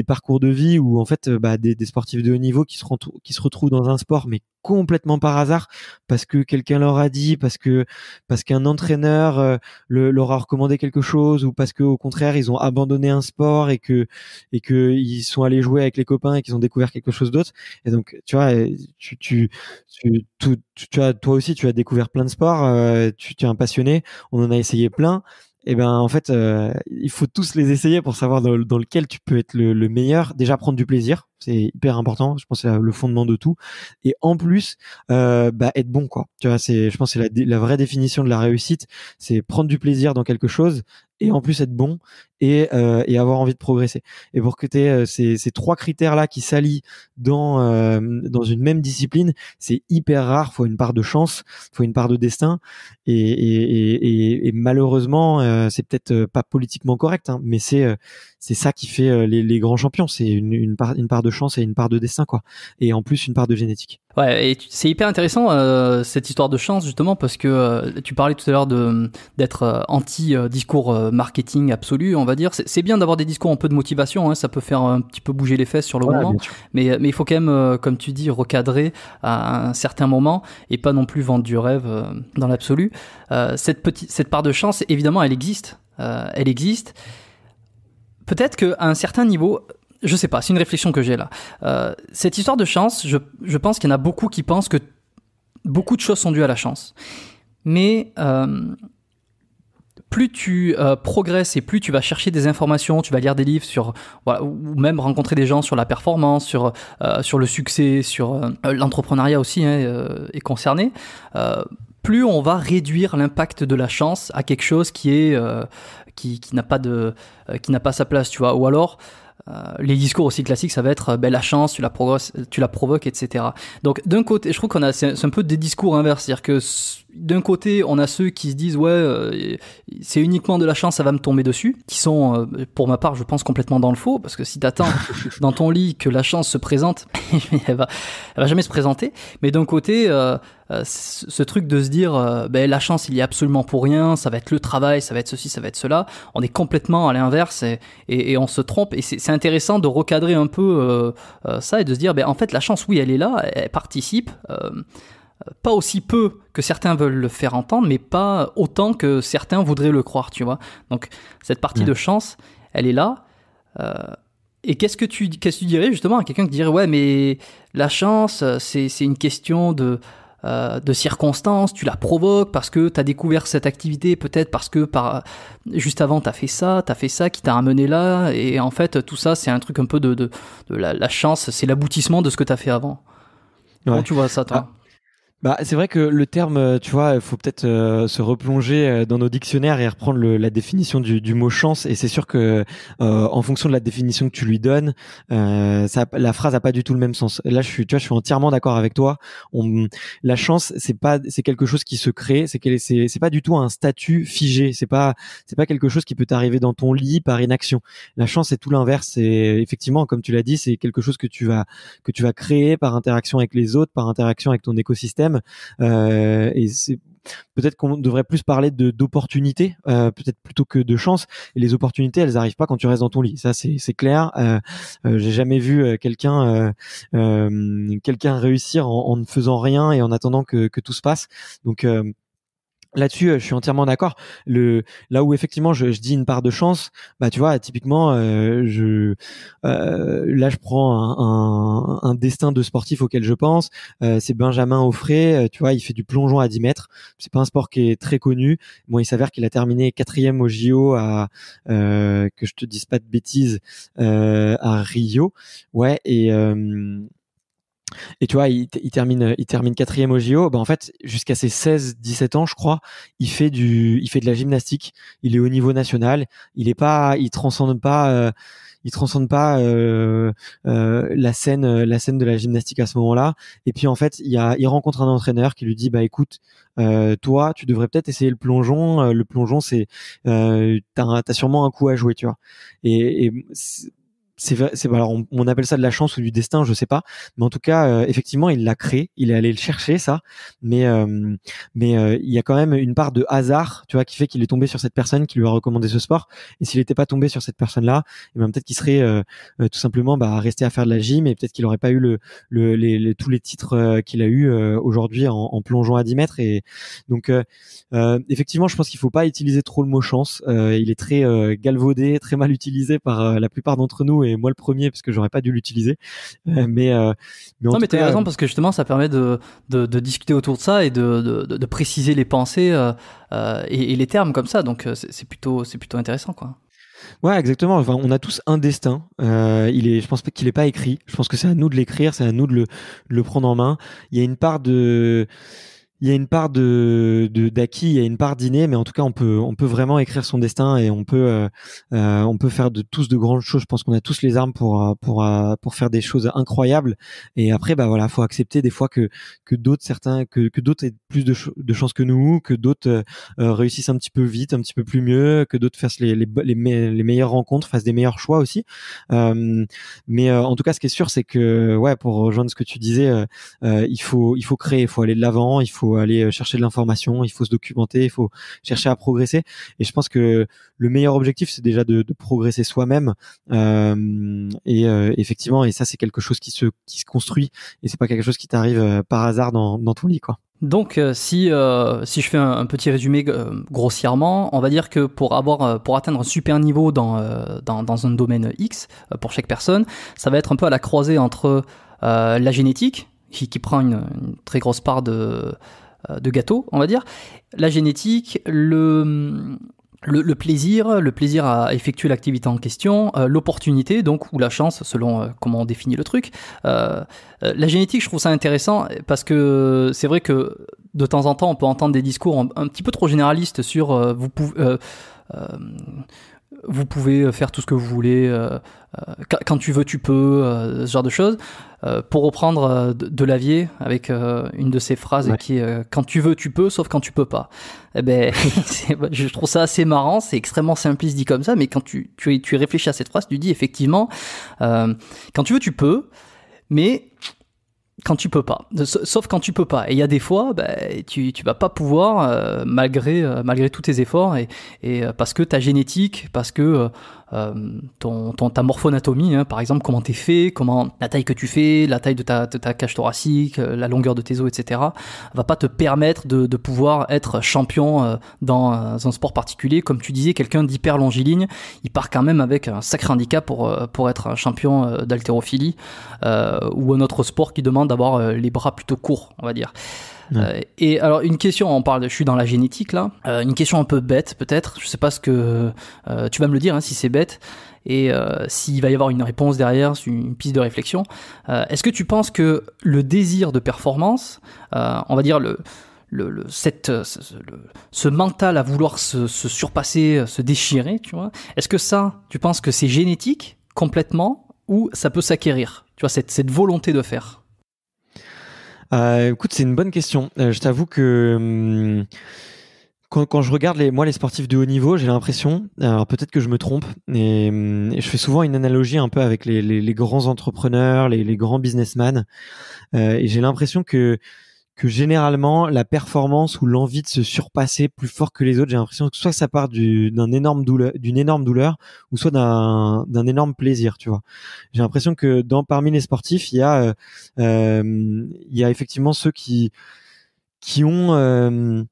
parcours de vie où en fait, des sportifs de haut niveau qui se retrouvent dans un sport, mais complètement par hasard, parce que quelqu'un leur a dit, parce qu'un entraîneur leur a recommandé quelque chose, ou parce que au contraire ils ont abandonné un sport et que ils sont allés jouer avec les copains et qu'ils ont découvert quelque chose d'autre. Et donc tu vois, toi aussi tu as découvert plein de sports, tu es un passionné, on en a essayé plein. Et en fait, il faut tous les essayer pour savoir dans lequel tu peux être le meilleur. Déjà, prendre du plaisir, c'est hyper important. Je pense que c'est le fondement de tout. Et en plus, être bon, quoi. Tu vois, je pense que c'est la vraie définition de la réussite, c'est prendre du plaisir dans quelque chose et en plus être bon et avoir envie de progresser. Et pour que tu aies ces trois critères-là qui s'allient dans une même discipline, c'est hyper rare. Faut une part de chance, faut une part de destin, et malheureusement, c'est peut-être pas politiquement correct, hein, mais c'est ça qui fait les grands champions. C'est une part de chance et une part de destin, quoi. Et en plus une part de génétique. Ouais, et c'est hyper intéressant cette histoire de chance, justement, parce que tu parlais tout à l'heure d'être anti discours marketing absolu, on va dire. C'est bien d'avoir des discours un peu de motivation, hein, ça peut faire un petit peu bouger les fesses sur le moment, mais il faut quand même, comme tu dis, recadrer à un certain moment et pas non plus vendre du rêve dans l'absolu. Cette part de chance, évidemment, elle existe. Elle existe. Peut-être qu'à un certain niveau, je sais pas, c'est une réflexion que j'ai là. Cette histoire de chance, je pense qu'il y en a beaucoup qui pensent que beaucoup de choses sont dues à la chance. Mais plus tu progresses et plus tu vas chercher des informations, tu vas lire des livres sur, voilà, ou même rencontrer des gens sur la performance, sur le succès, sur l'entrepreneuriat aussi, hein, est concerné, plus on va réduire l'impact de la chance à quelque chose qui est qui n'a pas sa place, tu vois. Ou alors les discours aussi classiques, ça va être la chance, tu la provoques, etc. Donc d'un côté, je trouve c'est un peu des discours inverses, c'est-à-dire que d'un côté, on a ceux qui se disent c'est uniquement de la chance, ça va me tomber dessus, qui sont, pour ma part, je pense complètement dans le faux, parce que si t'attends dans ton lit que la chance se présente, elle va jamais se présenter. Mais d'un côté, ce truc de se dire la chance, il y est absolument pour rien, ça va être le travail, ça va être ceci, ça va être cela, on est complètement à l'inverse et on se trompe. Et c'est intéressant de recadrer un peu ça et de se dire en fait la chance, oui, elle est là, elle participe, pas aussi peu que certains veulent le faire entendre, mais pas autant que certains voudraient le croire, tu vois. Donc cette partie de chance, elle est là. Et qu'est-ce que tu dirais justement à quelqu'un qui dirait ouais, mais la chance, c'est une question de circonstances, tu la provoques parce que tu as découvert cette activité, peut-être parce que juste avant tu as fait ça qui t'a amené là, et en fait tout ça c'est un truc un peu de la chance, c'est l'aboutissement de ce que tu as fait avant. Comment tu vois ça, toi? C'est vrai que le terme, tu vois, il faut peut-être se replonger dans nos dictionnaires et reprendre la définition du mot chance. Et c'est sûr que en fonction de la définition que tu lui donnes, la phrase a pas du tout le même sens. Et là, je suis entièrement d'accord avec toi. La chance, c'est quelque chose qui se crée. C'est pas du tout un statut figé. C'est pas quelque chose qui peut t'arriver dans ton lit par inaction. La chance, c'est tout l'inverse. C'est effectivement, comme tu l'as dit, c'est quelque chose que tu vas créer par interaction avec les autres, par interaction avec ton écosystème. Et c'est peut-être qu'on devrait plus parler d'opportunités, peut-être plutôt que de chance. Et les opportunités, elles arrivent pas quand tu restes dans ton lit. Ça, c'est clair. J'ai jamais vu quelqu'un réussir en ne faisant rien et en attendant que tout se passe. Donc là-dessus, je suis entièrement d'accord. Là où effectivement je dis une part de chance, tu vois, typiquement, là je prends un destin de sportif auquel je pense. C'est Benjamin Offray, tu vois, il fait du plongeon à 10 mètres. C'est pas un sport qui est très connu. Bon, il s'avère qu'il a terminé 4e au JO que je te dise pas de bêtises, à Rio. Ouais, et tu vois, il termine 4e au JO. En fait, jusqu'à ses 16-17 ans, je crois, il fait de la gymnastique. Il est au niveau national. Il transcende pas la scène de la gymnastique à ce moment-là. Et puis en fait, il rencontre un entraîneur qui lui dit écoute, toi, tu devrais peut-être essayer le plongeon. Le plongeon, c'est t'as sûrement un coup à jouer, tu vois. Et alors on appelle ça de la chance ou du destin, je sais pas, mais en tout cas effectivement il l'a créé, il est allé le chercher ça, mais il y a quand même une part de hasard, tu vois, qui fait qu'il est tombé sur cette personne qui lui a recommandé ce sport. Et s'il n'était pas tombé sur cette personne-là, peut-être qu'il serait tout simplement resté à faire de la gym, et peut-être qu'il aurait pas eu tous les titres qu'il a eu aujourd'hui en plongeant à 10 mètres. Et donc effectivement, je pense qu'il faut pas utiliser trop le mot chance. Il est très galvaudé, très mal utilisé par la plupart d'entre nous, et moi le premier, parce que j'aurais pas dû l'utiliser. Mais t'as raison, parce que justement ça permet de discuter autour de ça et de préciser les pensées et les termes comme ça. Donc c'est plutôt intéressant, quoi. Ouais, exactement. Enfin, on a tous un destin. Je pense qu'il est pas écrit. Je pense que c'est à nous de l'écrire, c'est à nous de le prendre en main. Il y a une part de il y a une part d'acquis, il y a une part d'inné, mais en tout cas on peut vraiment écrire son destin et on peut faire tous de grandes choses. Je pense qu'on a tous les armes pour faire des choses incroyables. Et après bah voilà, faut accepter des fois que d'autres aient plus de chances que nous, que d'autres réussissent un petit peu vite, un petit peu plus mieux, que d'autres fassent les meilleures rencontres, fassent des meilleurs choix aussi. Mais en tout cas, ce qui est sûr, c'est que ouais, pour rejoindre ce que tu disais, il faut créer, il faut aller de l'avant, il faut aller chercher de l'information, il faut se documenter, il faut chercher à progresser. Et je pense que le meilleur objectif, c'est déjà de progresser soi-même. Effectivement, et ça, c'est quelque chose qui se construit, et c'est pas quelque chose qui t'arrive par hasard dans ton lit, quoi. Donc, si je fais un petit résumé grossièrement, on va dire que pour atteindre un super niveau dans un domaine X, pour chaque personne, ça va être un peu à la croisée entre la génétique, qui prend une très grosse part de gâteau, on va dire, la génétique, le plaisir à effectuer l'activité en question, l'opportunité donc ou la chance selon comment on définit le truc. La génétique, je trouve ça intéressant parce que c'est vrai que de temps en temps on peut entendre des discours un petit peu trop généralistes sur vous pouvez faire tout ce que vous voulez, quand tu veux tu peux, ce genre de choses. Pour reprendre de Lavier avec une de ses phrases ouais. Qui est quand tu veux tu peux, sauf quand tu peux pas. Eh ben, je trouve ça assez marrant, c'est extrêmement simpliste dit comme ça, mais quand tu réfléchis à cette phrase, tu dis effectivement, quand tu veux tu peux, mais quand tu peux pas, sauf quand tu peux pas. Et il y a des fois, tu vas pas pouvoir malgré tous tes efforts et parce que ta génétique, parce que ta morphoanatomie, hein, par exemple, comment t'es fait, comment la taille que tu fais, la taille de ta cage thoracique, la longueur de tes os, etc., va pas te permettre de pouvoir être champion dans un sport particulier. Comme tu disais, quelqu'un d'hyper longiligne, il part quand même avec un sacré handicap pour être un champion d'haltérophilie ou un autre sport qui demande d'avoir les bras plutôt courts, on va dire. Et alors une question, je suis dans la génétique là, une question un peu bête peut-être, je sais pas ce que tu vas me le dire hein, si c'est bête et s'il va y avoir une réponse derrière, une piste de réflexion. Est-ce que tu penses que le désir de performance, on va dire ce mental à vouloir se surpasser, se déchirer, tu vois, est-ce que ça, tu penses que c'est génétique complètement ou ça peut s'acquérir, tu vois, cette volonté de faire? Écoute, c'est une bonne question. Je t'avoue que quand je regarde les sportifs de haut niveau, j'ai l'impression, alors peut-être que je me trompe, et je fais souvent une analogie un peu avec les grands entrepreneurs, les grands businessmen, et j'ai l'impression que généralement la performance ou l'envie de se surpasser plus fort que les autres, j'ai l'impression que soit ça part d'une énorme douleur ou soit d'un énorme plaisir, tu vois. J'ai l'impression que parmi les sportifs, il y a effectivement ceux qui ont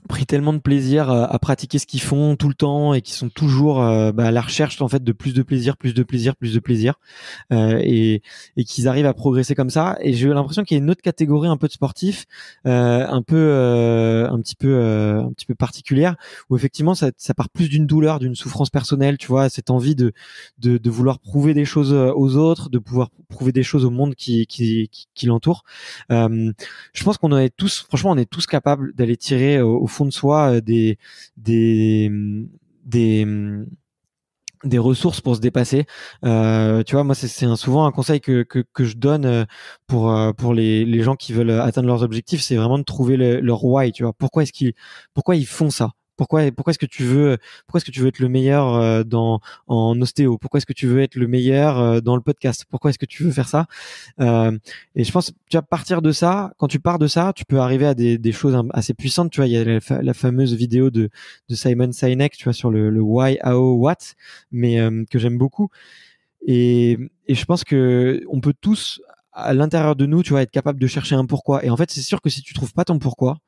pris tellement de plaisir à pratiquer ce qu'ils font tout le temps et qui sont toujours à la recherche en fait de plus de plaisir et qu'ils arrivent à progresser comme ça. Et j'ai l'impression qu'il y a une autre catégorie un peu de sportifs un petit peu particulière où effectivement ça part plus d'une douleur, d'une souffrance personnelle, tu vois, cette envie de vouloir prouver des choses aux autres, de pouvoir prouver des choses au monde qui l'entoure. Je pense qu'on est tous capables d'aller tirer au fond de soi des ressources pour se dépasser. Tu vois, moi c'est souvent un conseil que je donne pour les gens qui veulent atteindre leurs objectifs, c'est vraiment de trouver leur why, tu vois. Pourquoi ils font ça? Pourquoi est-ce que tu veux être le meilleur en ostéo? Pourquoi est-ce que tu veux être le meilleur dans le podcast? Pourquoi est-ce que tu veux faire ça? Et je pense, tu vas partir de ça. Quand tu pars de ça, tu peux arriver à des choses assez puissantes. Tu vois, il y a la fameuse vidéo de Simon Sinek, tu vois, sur le why, how, what, mais que j'aime beaucoup. Et je pense que on peut tous, à l'intérieur de nous, tu vois, être capable de chercher un pourquoi. Et en fait, c'est sûr que si tu trouves pas ton pourquoi,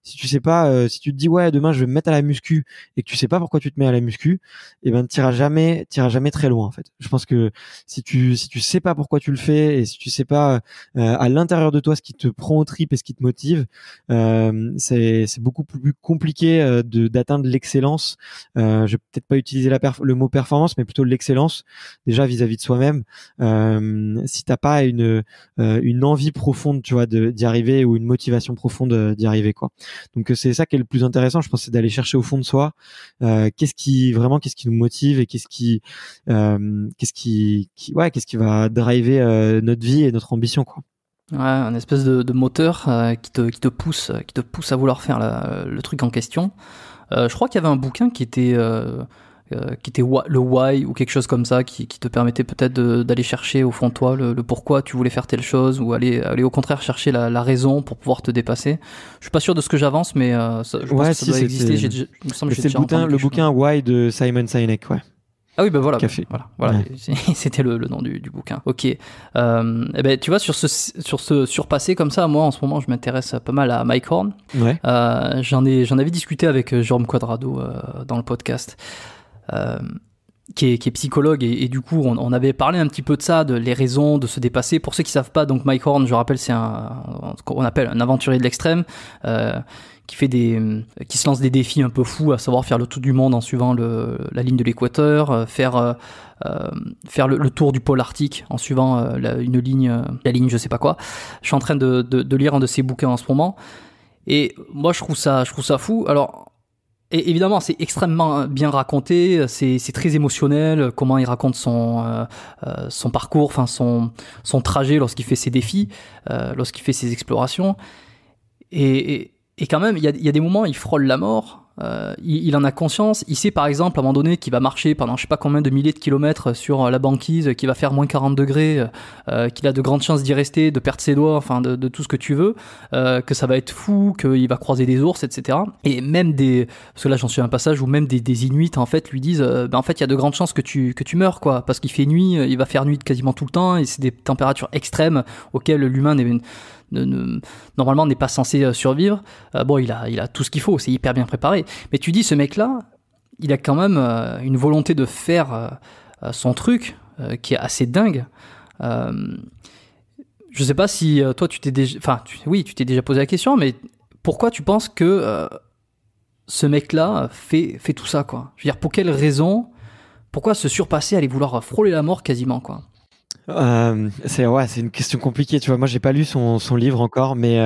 Si tu sais pas, si tu te dis ouais demain je vais me mettre à la muscu et que tu sais pas pourquoi tu te mets à la muscu, et ben t'iras jamais très loin en fait. Je pense que si tu sais pas pourquoi tu le fais et si tu sais pas à l'intérieur de toi ce qui te prend aux tripes et ce qui te motive, c'est beaucoup plus compliqué d'atteindre l'excellence. Je vais peut-être pas utiliser le mot performance, mais plutôt l'excellence déjà vis-à-vis de soi-même. Si t'as pas une envie profonde, tu vois, d'y arriver, ou une motivation profonde d'y arriver, quoi. Donc c'est ça qui est le plus intéressant, je pense, c'est d'aller chercher au fond de soi qu'est-ce qui nous motive et qu'est-ce qui va driver notre vie et notre ambition, quoi. Ouais, un espèce de moteur qui te pousse à vouloir faire le truc en question. Je crois qu'il y avait un bouquin qui était le why ou quelque chose comme ça, qui te permettait peut-être d'aller chercher au fond de toi le pourquoi tu voulais faire telle chose, ou aller au contraire chercher la raison pour pouvoir te dépasser. Je suis pas sûr de ce que j'avance, mais je pense que ça doit exister. Il me semble que j'ai déjà entendu le bouquin Why de Simon Sinek, ouais. Ah oui, ben voilà, Café. Voilà. Ouais. C'était le nom du bouquin. Ok. Eh ben, tu vois, sur ce surpassé comme ça, moi, en ce moment, je m'intéresse pas mal à Mike Horn. Ouais. J'en avais discuté avec Jérôme Quadrado dans le podcast, qui est psychologue, et du coup, on avait parlé un petit peu de ça, de les raisons de se dépasser. Pour ceux qui savent pas, donc Mike Horn, je rappelle, c'est ce qu'on appelle un aventurier de l'extrême, qui se lance des défis un peu fous, à savoir faire le tour du monde en suivant la ligne de l'équateur, faire le tour du pôle arctique en suivant la ligne je sais pas quoi. Je suis en train de lire un de ses bouquins en ce moment, et moi je trouve ça fou. Alors, et évidemment, c'est extrêmement bien raconté, c'est très émotionnel, comment il raconte son parcours, enfin son trajet lorsqu'il fait ses défis, lorsqu'il fait ses explorations. Et quand même, il y a des moments, il frôle la mort. Il en a conscience. Il sait par exemple à un moment donné qu'il va marcher pendant je sais pas combien de milliers de kilomètres sur la banquise, qu'il va faire moins 40 degrés, qu'il a de grandes chances d'y rester, de perdre ses doigts, enfin de tout ce que tu veux, que ça va être fou, qu'il va croiser des ours, etc. Et même parce que là j'en suis à un passage où même des Inuits en fait lui disent en fait il y a de grandes chances que tu meurs, quoi, parce qu'il fait nuit, il va faire nuit quasiment tout le temps, et c'est des températures extrêmes auxquelles l'humain normalement n'est pas censé survivre. Bon, il a tout ce qu'il faut, c'est hyper bien préparé. Mais tu dis, ce mec-là, il a quand même une volonté de faire son truc qui est assez dingue. Je sais pas si toi tu t'es déjà, tu t'es déjà posé la question, mais pourquoi tu penses que ce mec-là fait tout ça, quoi? Je veux dire, pour quelle raison? Pourquoi se surpasser, aller vouloir frôler la mort quasiment, quoi? C'est une question compliquée, tu vois. Moi j'ai pas lu son livre encore, mais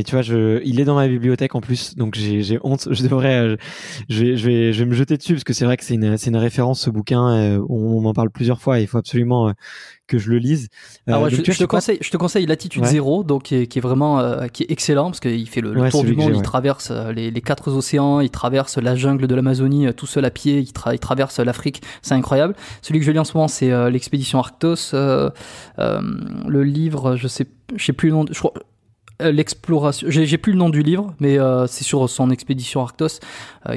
tu vois, il est dans ma bibliothèque en plus, donc j'ai honte. Je vais me jeter dessus, parce que c'est vrai que c'est une référence, ce bouquin. On m'en parle plusieurs fois et il faut absolument que je le lise. Je te conseille Latitude Zéro, donc qui est vraiment qui est excellent, parce qu'il fait le tour du monde. Il traverse les 4 océans, il traverse la jungle de l'Amazonie tout seul à pied, il traverse l'Afrique, c'est incroyable. Celui que je lis en ce moment, c'est l'expédition Arctos. Le livre, je sais plus le nom. Je crois l'exploration. J'ai plus le nom du livre, mais c'est sur son expédition Arctos,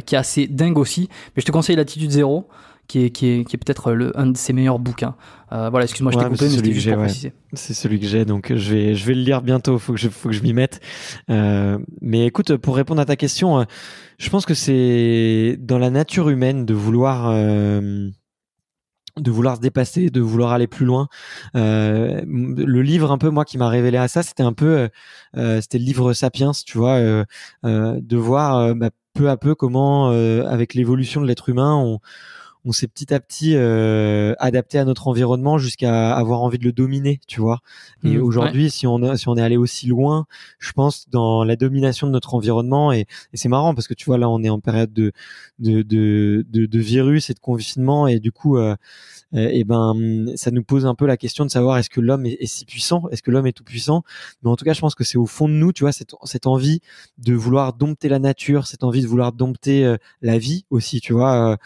qui est assez dingue aussi. Mais je te conseille Latitude Zéro, qui est peut-être un de ses meilleurs bouquins. Voilà, excuse-moi, je t'ai coupé, mais c'était juste pour préciser. C'est celui que j'ai, donc je vais le lire bientôt. Faut que je m'y mette. Mais écoute, pour répondre à ta question, je pense que c'est dans la nature humaine de vouloir se dépasser, de vouloir aller plus loin. Le livre un peu, moi, qui m'a révélé à ça, c'était le livre Sapiens, tu vois, de voir peu à peu comment, avec l'évolution de l'être humain, on s'est petit à petit adapté à notre environnement jusqu'à avoir envie de le dominer, tu vois. Et aujourd'hui, si on est allé aussi loin, je pense, dans la domination de notre environnement, et c'est marrant parce que tu vois, là on est en période de virus et de confinement, et du coup ça nous pose un peu la question de savoir, est-ce que l'homme est si puissant, est-ce que l'homme est tout puissant? Mais en tout cas, je pense que c'est au fond de nous, tu vois, cette envie de vouloir dompter la nature, cette envie de vouloir dompter la vie aussi, tu vois.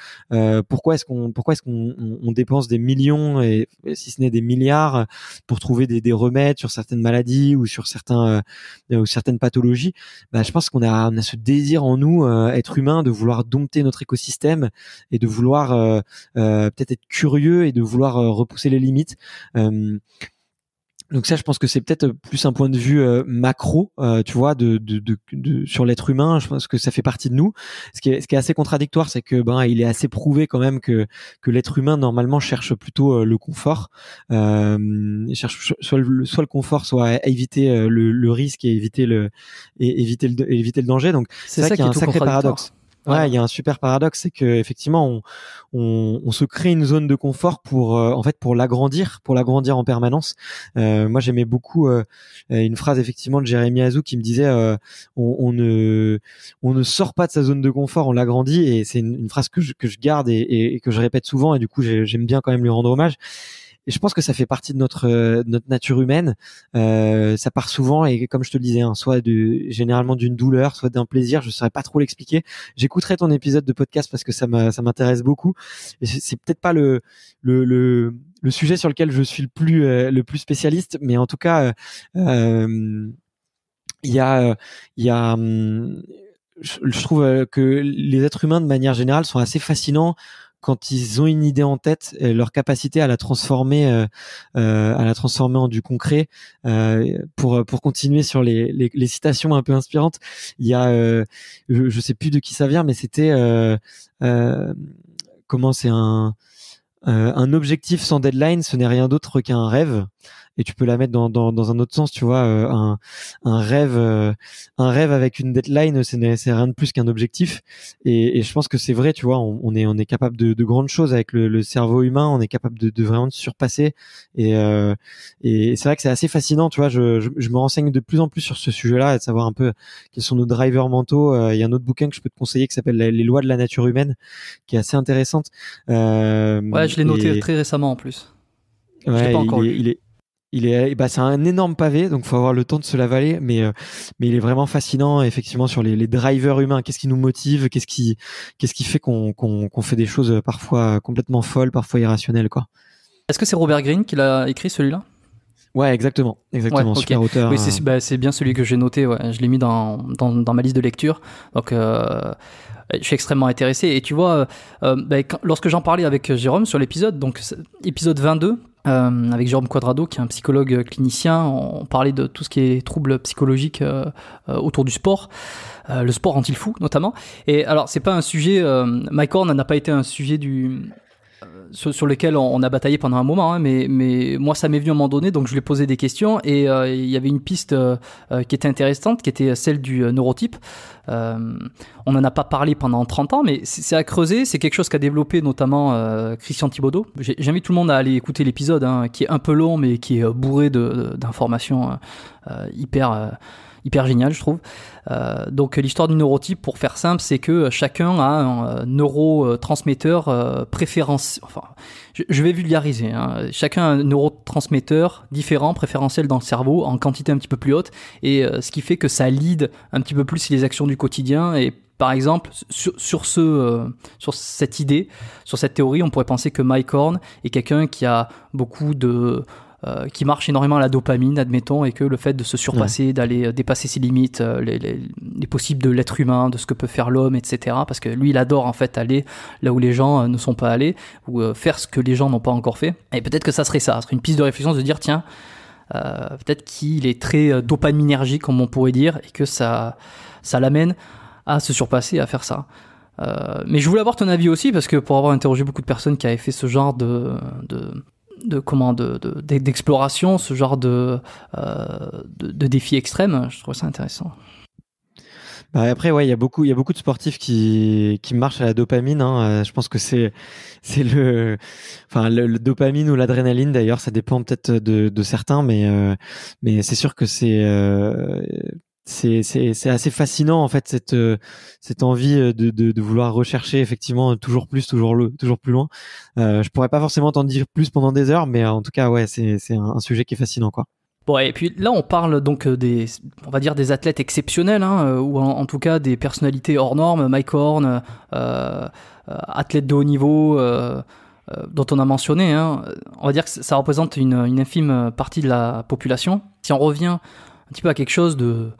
Pourquoi est-ce qu'on dépense des millions, et si ce n'est des milliards, pour trouver des remèdes sur certaines maladies ou sur certaines pathologies? Je pense qu'on a ce désir en nous, être humain, de vouloir dompter notre écosystème et de vouloir peut-être être curieux et de vouloir repousser les limites. Donc ça, je pense que c'est peut-être plus un point de vue macro, tu vois, sur l'être humain. Je pense que ça fait partie de nous. Ce qui est assez contradictoire, c'est que il est assez prouvé quand même que l'être humain normalement cherche plutôt le confort. Il cherche soit le confort, soit à éviter le risque et éviter le danger. Donc c'est vrai qu'il y a un sacré paradoxe. Ouais, il y a un super paradoxe, c'est que effectivement on se crée une zone de confort pour l'agrandir en permanence. Moi j'aimais beaucoup une phrase effectivement de Jérémy Azou qui me disait on ne sort pas de sa zone de confort, on l'agrandit, et c'est une phrase que je garde et que je répète souvent, et du coup j'aime bien quand même lui rendre hommage. Et je pense que ça fait partie de notre nature humaine. Ça part souvent, et comme je te le disais, soit généralement d'une douleur, soit d'un plaisir. Je saurais pas trop l'expliquer. J'écouterai ton épisode de podcast parce que ça m'intéresse beaucoup. Et c'est peut-être pas le sujet sur lequel je suis le plus spécialiste, mais en tout cas, il y a je trouve que les êtres humains de manière générale sont assez fascinants quand ils ont une idée en tête, leur capacité à la transformer en du concret. Pour continuer sur les citations un peu inspirantes, il y a je sais plus de qui ça vient, mais c'était comment c'est un objectif sans deadline, ce n'est rien d'autre qu'un rêve. Et tu peux la mettre dans un autre sens, tu vois, un rêve avec une deadline, c'est rien de plus qu'un objectif. Et je pense que c'est vrai, tu vois, on est capable de grandes choses avec le cerveau humain, on est capable de vraiment se surpasser. Et c'est vrai que c'est assez fascinant, tu vois. Je me renseigne de plus en plus sur ce sujet-là, et de savoir un peu quels sont nos drivers mentaux. Il y a un autre bouquin que je peux te conseiller qui s'appelle Les lois de la nature humaine, qui est assez intéressante. Ouais, je l'ai noté très récemment en plus. Ouais, je l'ai pas encore lu. C'est un énorme pavé, donc faut avoir le temps de se l'avaler, mais il est vraiment fascinant, effectivement, sur les drivers humains. Qu'est-ce qui nous motive, qu'est-ce qui fait qu'on fait des choses parfois complètement folles, parfois irrationnelles, quoi. Est-ce que c'est Robert Greene qui l'a écrit, celui-là ? Ouais, exactement, ouais, super auteur. Oui, c'est bien celui que j'ai noté. Ouais, je l'ai mis dans ma liste de lecture. Donc je suis extrêmement intéressé. Et tu vois, lorsque j'en parlais avec Jérôme sur l'épisode, donc épisode 22. Avec Jérôme Quadrado, qui est un psychologue clinicien, on parlait de tout ce qui est troubles psychologiques autour du sport. Le sport rend-il fou, notamment. Et alors, c'est pas un sujet... Mike Horn n'a pas été un sujet sur lequel on a bataillé pendant un moment, hein, mais moi, ça m'est venu à un moment donné, donc je lui ai posé des questions, et il y avait une piste qui était intéressante, qui était celle du neurotype. On n'en a pas parlé pendant 30 ans, mais c'est à creuser. C'est quelque chose qu'a développé notamment Christian Thibaudeau. J'invite tout le monde à aller écouter l'épisode, hein, qui est un peu long, mais qui est bourré d'informations hyper génial, je trouve. Donc l'histoire du neurotype, pour faire simple, c'est que chacun a un neurotransmetteur préférentiel. Enfin, je vais vulgariser, hein. Chacun a un neurotransmetteur différent, préférentiel dans le cerveau, en quantité un petit peu plus haute, et ce qui fait que ça lead un petit peu plus les actions du quotidien. Et par exemple, sur cette idée, sur cette théorie, on pourrait penser que Mike Horn est quelqu'un qui a beaucoup qui marche énormément à la dopamine, admettons, et que le fait de se surpasser, d'aller dépasser ses limites, les possibles de l'être humain, de ce que peut faire l'homme, etc. Parce que lui, il adore en fait aller là où les gens ne sont pas allés, ou faire ce que les gens n'ont pas encore fait. Et peut-être que ça serait une piste de réflexion, de se dire, tiens, peut-être qu'il est très dopaminergique, comme on pourrait dire, et que ça l'amène à se surpasser, à faire ça. Mais je voulais avoir ton avis aussi, parce que pour avoir interrogé beaucoup de personnes qui avaient fait ce genre d'exploration, ce genre de défis extrêmes, je trouve ça intéressant. Après, ouais, il y a beaucoup de sportifs qui marchent à la dopamine, hein. Je pense que c'est le dopamine ou l'adrénaline, d'ailleurs, ça dépend peut-être de certains, mais c'est sûr que c'est assez fascinant, en fait, cette envie de vouloir rechercher effectivement toujours plus loin. Je pourrais pas forcément t'en dire plus pendant des heures, mais en tout cas, ouais, c'est un sujet qui est fascinant, quoi. Bon, et puis là, on parle donc on va dire des athlètes exceptionnels, hein, ou en tout cas des personnalités hors normes. Mike Horn, athlète de haut niveau, dont on a mentionné, hein. On va dire que ça représente une infime partie de la population. Si on revient un petit peu à quelque chose de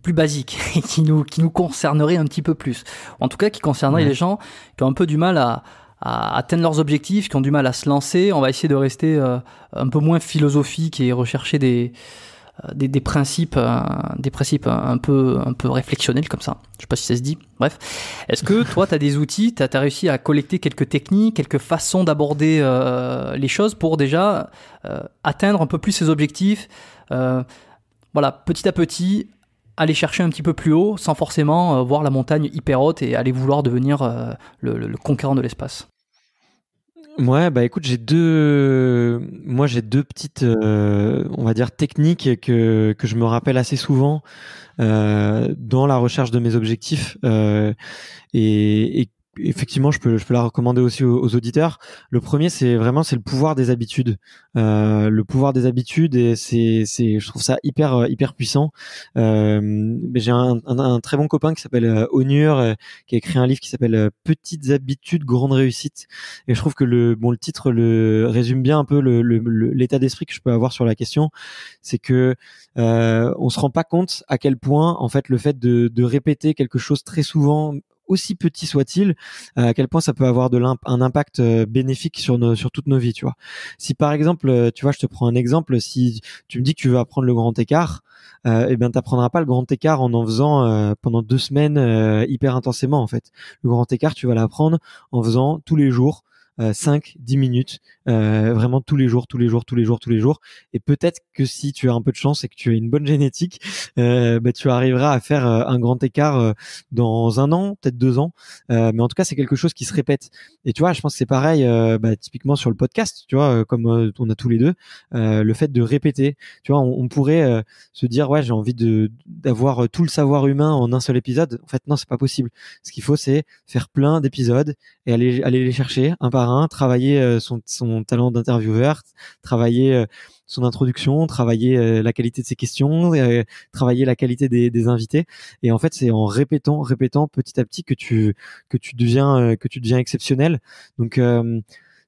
plus basique et qui nous concernerait un petit peu plus, en tout cas qui concernerait les gens qui ont un peu du mal à atteindre leurs objectifs, qui ont du mal à se lancer. On va essayer de rester un peu moins philosophique et rechercher des principes un peu réflexionnels comme ça. Je sais pas si ça se dit. Bref. Est-ce que toi, tu as des outils, tu as réussi à collecter quelques techniques, quelques façons d'aborder les choses pour déjà atteindre un peu plus ses objectifs, voilà, petit à petit, aller chercher un petit peu plus haut sans forcément voir la montagne hyper haute et aller vouloir devenir le conquérant de l'espace? Ouais, bah écoute, j'ai deux petites, on va dire techniques que je me rappelle assez souvent dans la recherche de mes objectifs et effectivement, je peux la recommander aussi aux auditeurs. Le premier, c'est le pouvoir des habitudes. Le pouvoir des habitudes, et je trouve ça hyper puissant. Mais j'ai un très bon copain qui s'appelle Onur, qui a écrit un livre qui s'appelle Petites habitudes, grande réussite. Et je trouve que le titre le résume bien un peu l'état d'esprit que je peux avoir sur la question. C'est que on se rend pas compte à quel point, en fait, le fait de répéter quelque chose très souvent, aussi petit soit-il, à quel point ça peut avoir un impact bénéfique sur toutes nos vies, tu vois. Si par exemple, tu vois, je te prends un exemple, si tu me dis que tu veux apprendre le grand écart, eh bien t'apprendras pas le grand écart en faisant pendant 2 semaines hyper intensément, en fait. Le grand écart, tu vas l'apprendre en faisant tous les jours 5-10 minutes, vraiment tous les jours. Et peut-être que si tu as un peu de chance et que tu as une bonne génétique, bah, tu arriveras à faire un grand écart dans 1 an, peut-être 2 ans. Mais en tout cas, c'est quelque chose qui se répète. Et tu vois, je pense que c'est pareil, bah, typiquement sur le podcast, tu vois, comme on a tous les deux, le fait de répéter. Tu vois, on pourrait se dire, ouais, j'ai envie d'avoir tout le savoir humain en un seul épisode. En fait, non, c'est pas possible. Ce qu'il faut, c'est faire plein d'épisodes et aller les chercher un par un, travailler son talent d'intervieweur, travailler son introduction, travailler la qualité de ses questions, travailler la qualité des invités. Et en fait, c'est en répétant petit à petit que tu deviens exceptionnel. Donc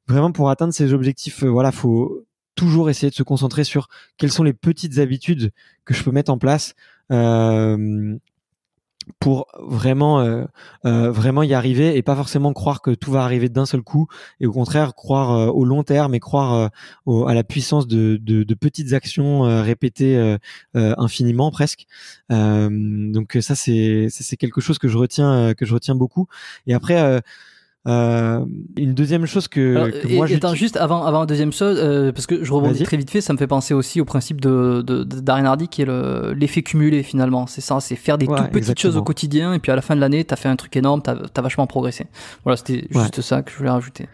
vraiment, pour atteindre ces objectifs, voilà, faut toujours essayer de se concentrer sur quelles sont les petites habitudes que je peux mettre en place pour vraiment y arriver, et pas forcément croire que tout va arriver d'un seul coup, et au contraire croire au long terme, et croire à la puissance de petites actions répétées infiniment presque. Donc ça c'est quelque chose que je retiens beaucoup. Et après une deuxième chose que moi attends, juste avant la deuxième chose, parce que je rebondis très vite fait, ça me fait penser aussi au principe d'Ariane Hardy, qui est l'effet cumulé finalement. C'est ça, c'est faire des toutes petites choses au quotidien, et puis à la fin de l'année, t'as fait un truc énorme, t'as vachement progressé. Voilà, c'était juste ça que je voulais rajouter.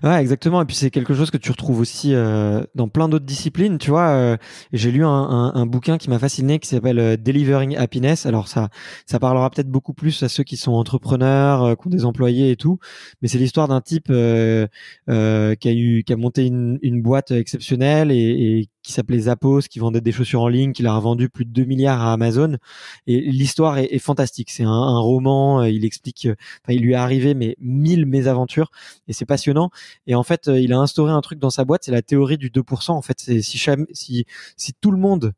Ouais, exactement. Et puis c'est quelque chose que tu retrouves aussi dans plein d'autres disciplines. Tu vois, j'ai lu un bouquin qui m'a fasciné, qui s'appelle Delivering Happiness. Alors ça parlera peut-être beaucoup plus à ceux qui sont entrepreneurs, qui ont des employés et tout. Mais c'est l'histoire d'un type qui a monté une boîte exceptionnelle et qui s'appelait Zappos, qui vendait des chaussures en ligne, qui leur a vendu plus de 2 milliards à Amazon. Et l'histoire est fantastique. C'est un roman. Il explique, il lui est arrivé 1000 mésaventures, et c'est passionnant. Et en fait, il a instauré un truc dans sa boîte, c'est la théorie du 2%. En fait, c'est si tout le monde,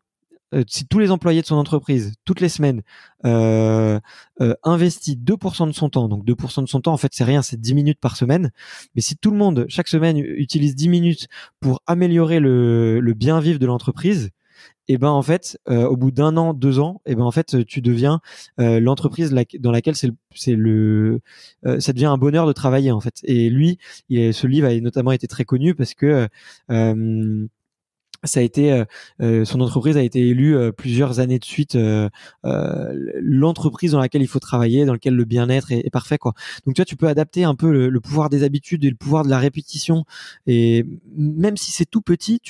si tous les employés de son entreprise, toutes les semaines, investit 2% de son temps, donc 2% de son temps, en fait, c'est rien, c'est 10 minutes par semaine. Mais si tout le monde, chaque semaine, utilise 10 minutes pour améliorer le bien vivre de l'entreprise, et ben en fait, au bout d'1 an, 2 ans, et ben en fait, tu deviens l'entreprise dans laquelle ça devient un bonheur de travailler, en fait. Et lui, ce livre a notamment été très connu parce que ça a été son entreprise a été élue plusieurs années de suite l'entreprise dans laquelle il faut travailler, dans laquelle le bien-être est parfait, quoi. Donc tu vois, tu peux adapter un peu le pouvoir des habitudes et le pouvoir de la répétition, et même si c'est tout petit,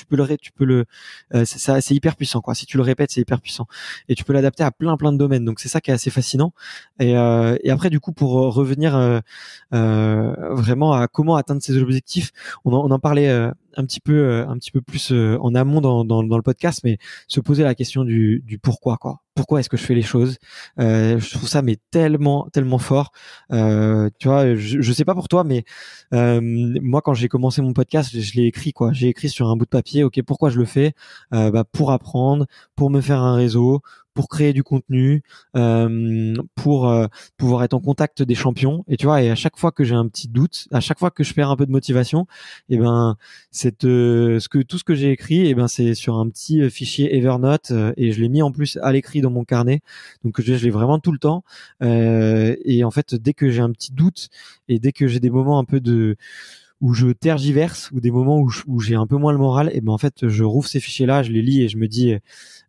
c'est hyper puissant, quoi. Si tu le répètes, c'est hyper puissant, et tu peux l'adapter à plein de domaines. Donc c'est ça qui est assez fascinant. Et après, du coup, pour revenir vraiment à comment atteindre ses objectifs, on en parlait un petit peu plus en amont dans le podcast, mais se poser la question du pourquoi, quoi. pourquoi est-ce que je fais les choses. Je trouve ça mais tellement fort. Tu vois, je sais pas pour toi, mais moi quand j'ai commencé mon podcast, je l'ai écrit quoi. J'ai écrit sur un bout de papier. Ok, pourquoi je le fais? Pour apprendre, pour me faire un réseau, pour créer du contenu, pour pouvoir être en contact des champions. Et tu vois, et à chaque fois que j'ai un petit doute, à chaque fois que je perds un peu de motivation, et ben tout ce que j'ai écrit, et ben c'est sur un petit fichier Evernote, et je l'ai mis en plus à l'écrit dans mon carnet. Donc je l'ai vraiment tout le temps. Et en fait, dès que j'ai un petit doute et dès que j'ai des moments un peu où je tergiverse ou des moments où j'ai un peu moins le moral, et ben en fait je rouvre ces fichiers là, je les lis et je me dis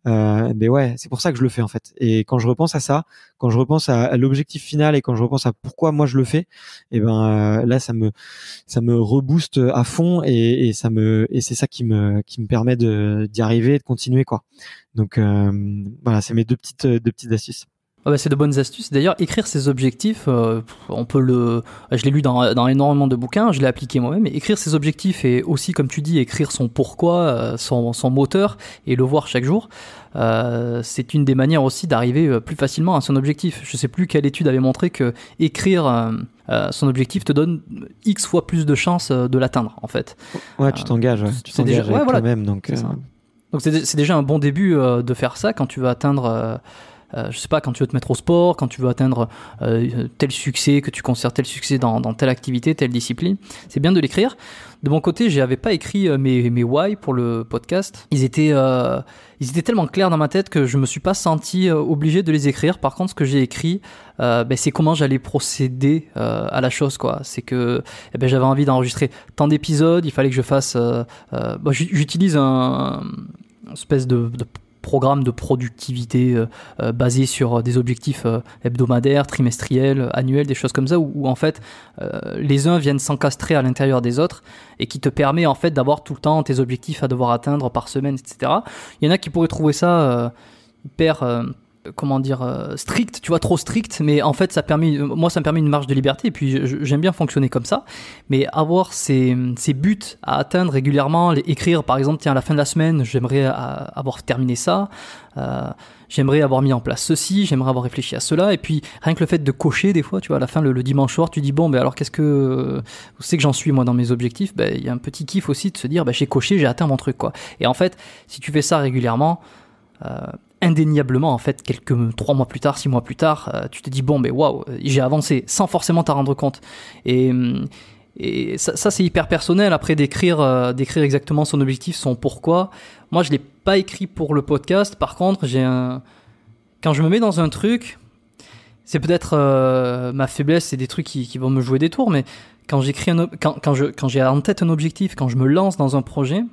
ben ouais, c'est pour ça que je le fais en fait. Et quand je repense à ça, quand je repense à l'objectif final et quand je repense à pourquoi moi je le fais, et ben là ça me rebooste à fond et c'est ça qui me permet d'y arriver et de continuer quoi. Donc voilà, c'est mes deux petites astuces. Ah bah c'est de bonnes astuces. D'ailleurs, écrire ses objectifs, je l'ai lu dans énormément de bouquins, je l'ai appliqué moi-même. Et écrire ses objectifs et aussi, comme tu dis, écrire son pourquoi, son moteur et le voir chaque jour, c'est une des manières aussi d'arriver plus facilement à son objectif. Je sais plus quelle étude avait montré que écrire son objectif te donne X fois plus de chances de l'atteindre, en fait. Ouais, tu t'engages, tu t'engages avec toi-même. Donc c'est déjà un bon début de faire ça quand tu veux atteindre. Je sais pas, quand tu veux te mettre au sport, quand tu veux atteindre tel succès, que tu considères tel succès dans telle activité, telle discipline, c'est bien de l'écrire. De mon côté, j'avais pas écrit mes why pour le podcast. Ils étaient tellement clairs dans ma tête que je me suis pas senti obligé de les écrire. Par contre, ce que j'ai écrit, c'est comment j'allais procéder à la chose, quoi. C'est que j'avais envie d'enregistrer tant d'épisodes, il fallait que je fasse. J'utilise une espèce de programme de productivité basé sur des objectifs hebdomadaires, trimestriels, annuels, des choses comme ça, où en fait les uns viennent s'encastrer à l'intérieur des autres et qui te permet en fait d'avoir tout le temps tes objectifs à devoir atteindre par semaine, etc. Il y en a qui pourraient trouver ça hyper strict, tu vois, trop strict, mais en fait ça me permet une marge de liberté et puis j'aime bien fonctionner comme ça, mais avoir ces buts à atteindre régulièrement, écrire par exemple, tiens, à la fin de la semaine j'aimerais avoir terminé ça, j'aimerais avoir mis en place ceci, j'aimerais avoir réfléchi à cela, et puis rien que le fait de cocher des fois, tu vois, à la fin le dimanche soir tu dis bon, alors qu'est-ce que c'est que j'en suis moi dans mes objectifs, il y a un petit kiff aussi de se dire j'ai coché, j'ai atteint mon truc, quoi. Et en fait si tu fais ça régulièrement, indéniablement en fait 3 mois plus tard, 6 mois plus tard, tu te dis bon waouh, j'ai avancé sans forcément t'en rendre compte. Et ça c'est hyper personnel après d'écrire exactement son objectif, son pourquoi. Moi je l'ai pas écrit pour le podcast. Par contre quand je me mets dans un truc, c'est peut-être ma faiblesse, c'est des trucs qui vont me jouer des tours, mais quand j'écris quand j'ai en tête un objectif, quand je me lance dans un projet,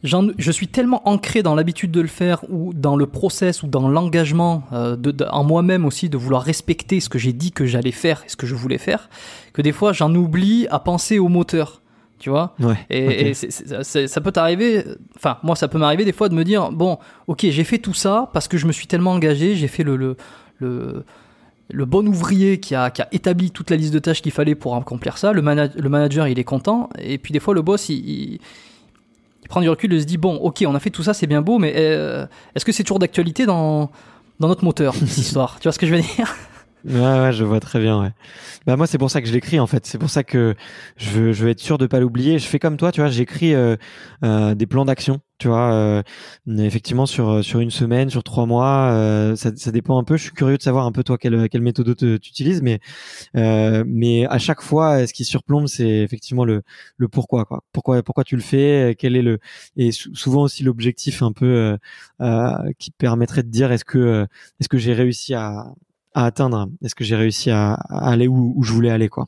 je suis tellement ancré dans l'habitude de le faire ou dans le process ou dans l'engagement en moi-même aussi de vouloir respecter ce que j'ai dit que j'allais faire et ce que je voulais faire, que des fois j'en oublie à penser au moteur, tu vois. Ouais, et ça peut t'arriver, enfin moi ça peut m'arriver des fois de me dire bon ok, j'ai fait tout ça parce que je me suis tellement engagé, j'ai fait le bon ouvrier qui a établi toute la liste de tâches qu'il fallait pour accomplir ça, le manager il est content, et puis des fois le boss il prend du recul et se dit bon ok, on a fait tout ça, c'est bien beau, mais est-ce que c'est toujours d'actualité dans notre moteur cette histoire, tu vois ce que je veux dire? Ouais, je vois très bien, ouais. Bah moi c'est pour ça que je l'écris en fait, c'est pour ça que je veux être sûr de pas l'oublier. Je fais comme toi, tu vois, j'écris des plans d'action, tu vois, effectivement sur une semaine, sur 3 mois, ça dépend un peu. Je suis curieux de savoir un peu toi quelle méthode tu utilises, mais à chaque fois ce qui surplombe c'est effectivement le pourquoi, quoi. Pourquoi tu le fais, quel est et souvent aussi l'objectif un peu qui permettrait de dire est-ce que j'ai réussi à atteindre, est-ce que j'ai réussi à aller où je voulais aller, quoi.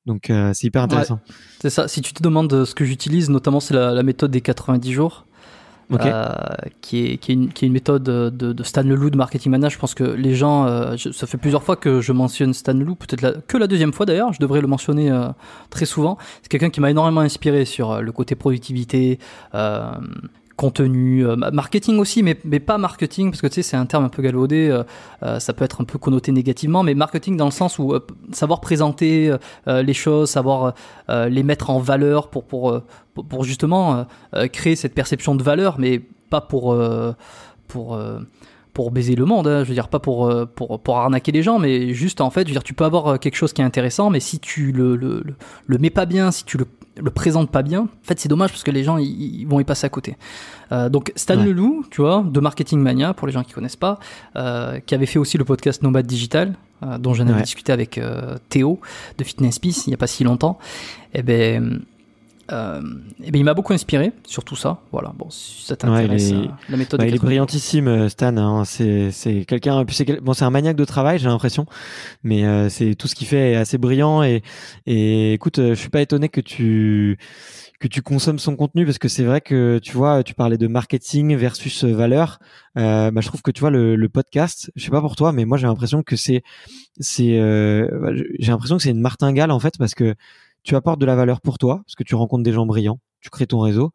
Donc c'est hyper intéressant. Ouais, c'est ça. Si tu te demandes ce que j'utilise, notamment c'est la méthode des 90 jours, okay. qui est une méthode de Stan Leloup de Marketing Mania. Je pense que les gens, ça fait plusieurs fois que je mentionne Stan Leloup, peut-être que la deuxième fois d'ailleurs, je devrais le mentionner très souvent. C'est quelqu'un qui m'a énormément inspiré sur le côté productivité, contenu, marketing aussi, mais pas marketing, parce que tu sais, c'est un terme un peu galvaudé, ça peut être un peu connoté négativement, mais marketing dans le sens où savoir présenter les choses, savoir les mettre en valeur pour justement créer cette perception de valeur, mais pas pour pour baiser le monde, hein. Je veux dire pas pour arnaquer les gens, mais juste en fait, je veux dire, tu peux avoir quelque chose qui est intéressant, mais si tu le mets pas bien, si tu le présentes pas bien, en fait c'est dommage parce que les gens ils vont y passer à côté. Donc Stan Leloup, tu vois, de Marketing Mania, pour les gens qui connaissent pas, qui avait fait aussi le podcast Nomade Digital, dont j'en avais discuté avec Théo de Fitness Peace il y a pas si longtemps. Et ben il m'a beaucoup inspiré sur tout ça. Voilà, bon, si ça t'intéresse, la méthode. Il est brillantissime, Stan. Hein. C'est quelqu'un. Bon, c'est un maniaque de travail, j'ai l'impression, mais c'est tout ce qu'il fait est assez brillant. Et écoute, je suis pas étonné que tu consommes son contenu parce que c'est vrai que tu vois, tu parlais de marketing versus valeur. Je trouve que tu vois le podcast. Je sais pas pour toi, mais moi j'ai l'impression que j'ai l'impression que c'est une martingale en fait parce que tu apportes de la valeur pour toi, parce que tu rencontres des gens brillants, tu crées ton réseau.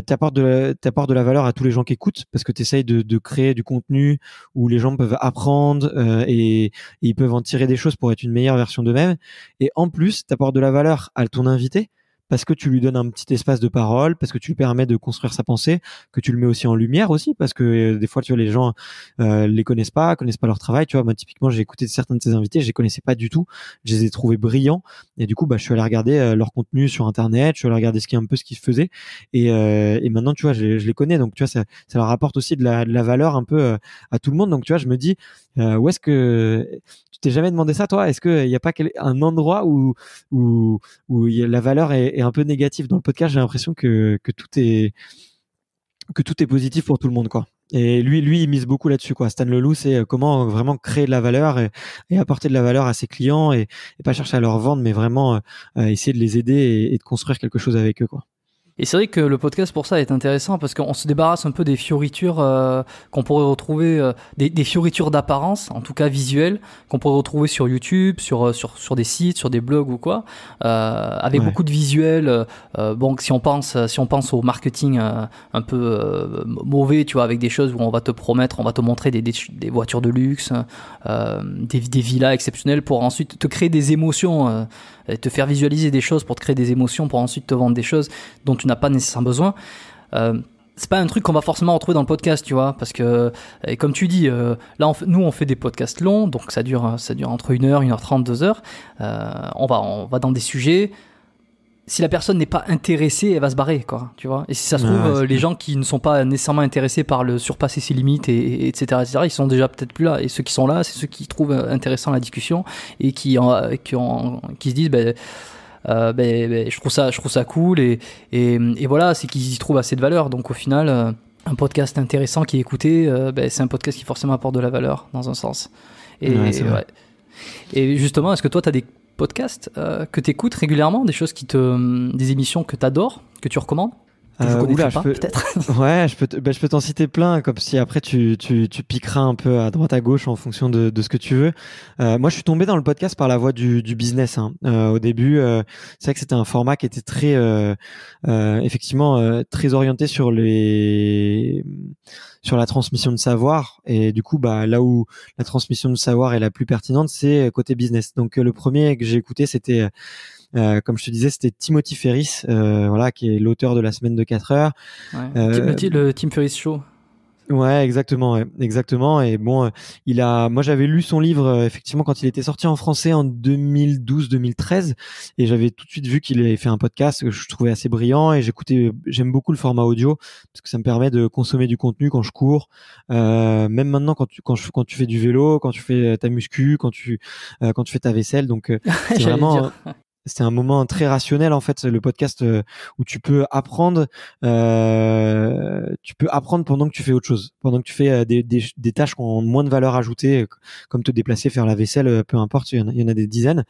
T'apportes de la valeur à tous les gens qui écoutent, parce que tu essayes de créer du contenu où les gens peuvent apprendre et ils peuvent en tirer des choses pour être une meilleure version d'eux-mêmes. Et en plus, t'apportes de la valeur à ton invité, parce que tu lui donnes un petit espace de parole, parce que tu lui permets de construire sa pensée, que tu le mets aussi en lumière aussi, parce que des fois, tu vois, les gens les connaissent pas leur travail. Tu vois, moi, typiquement, j'ai écouté certains de tes invités, je les connaissais pas du tout, je les ai trouvés brillants, et du coup, je suis allé regarder leur contenu sur Internet, je suis allé regarder un peu ce qu'ils faisaient, et maintenant, tu vois, je les connais, donc tu vois, ça leur apporte aussi de la valeur un peu à tout le monde. Donc, tu vois, je me dis, où est-ce que tu t'es jamais demandé ça, toi? Est-ce qu'il n'y a pas un endroit où la valeur est un peu négative dans le podcast? J'ai l'impression que tout est positif pour tout le monde, quoi. Et lui, il mise beaucoup là-dessus, quoi. Stan Leloup, c'est comment vraiment créer de la valeur et apporter de la valeur à ses clients et pas chercher à leur vendre, mais vraiment essayer de les aider et de construire quelque chose avec eux, quoi. Et c'est vrai que le podcast pour ça est intéressant parce qu'on se débarrasse un peu des fioritures qu'on pourrait retrouver, des fioritures d'apparence, en tout cas visuelles, qu'on pourrait retrouver sur YouTube, sur des sites, sur des blogs ou quoi, avec beaucoup de visuels. Bon, si on pense au marketing un peu mauvais, tu vois, avec des choses où on va te montrer des voitures de luxe, des villas exceptionnelles pour ensuite te créer des émotions. Te faire visualiser des choses pour te créer des émotions, pour ensuite te vendre des choses dont tu n'as pas nécessairement besoin. C'est pas un truc qu'on va forcément retrouver dans le podcast, tu vois, parce que, comme tu dis, là, nous, on fait des podcasts longs, donc ça dure entre 1h, 1h30, 2h. On va dans des sujets. Si la personne n'est pas intéressée, elle va se barrer, quoi, tu vois. Et si ça se trouve, les gens qui ne sont pas nécessairement intéressés par le surpasser ses limites, etc., ils sont déjà peut-être plus là. Et ceux qui sont là, c'est ceux qui trouvent intéressant la discussion et qui se disent, je trouve ça cool et voilà, c'est qu'ils y trouvent assez de valeur. Donc au final, un podcast intéressant qui est écouté, c'est un podcast qui forcément apporte de la valeur dans un sens. Et justement, est-ce que toi, tu as des podcasts que tu écoutes régulièrement, des émissions que tu adores, que tu recommandes? Peut-être. Ouais, je peux t'en citer plein, comme si après tu piqueras un peu à droite à gauche en fonction de ce que tu veux. Moi, je suis tombé dans le podcast par la voie du business. Hein. Au début, c'est vrai que c'était un format qui était très, effectivement, très orienté sur la transmission de savoir. Et du coup, là où la transmission de savoir est la plus pertinente, c'est côté business. Donc, le premier que j'ai écouté, c'était comme je te disais, c'était Timothy Ferriss, qui est l'auteur de La Semaine de 4 heures. Le Tim Ferriss Show. Ouais, exactement. Et bon, moi j'avais lu son livre effectivement quand il était sorti en français en 2012-2013, et j'avais tout de suite vu qu'il avait fait un podcast que je trouvais assez brillant, et j'aime beaucoup le format audio parce que ça me permet de consommer du contenu quand je cours, même maintenant quand tu fais du vélo, quand tu fais ta muscu, quand tu fais ta vaisselle. Donc c'est vraiment c'était un moment très rationnel en fait, le podcast, où tu peux apprendre pendant que tu fais autre chose, pendant que tu fais des tâches qui ont moins de valeur ajoutée, comme te déplacer, faire la vaisselle, peu importe, il y en a des dizaines.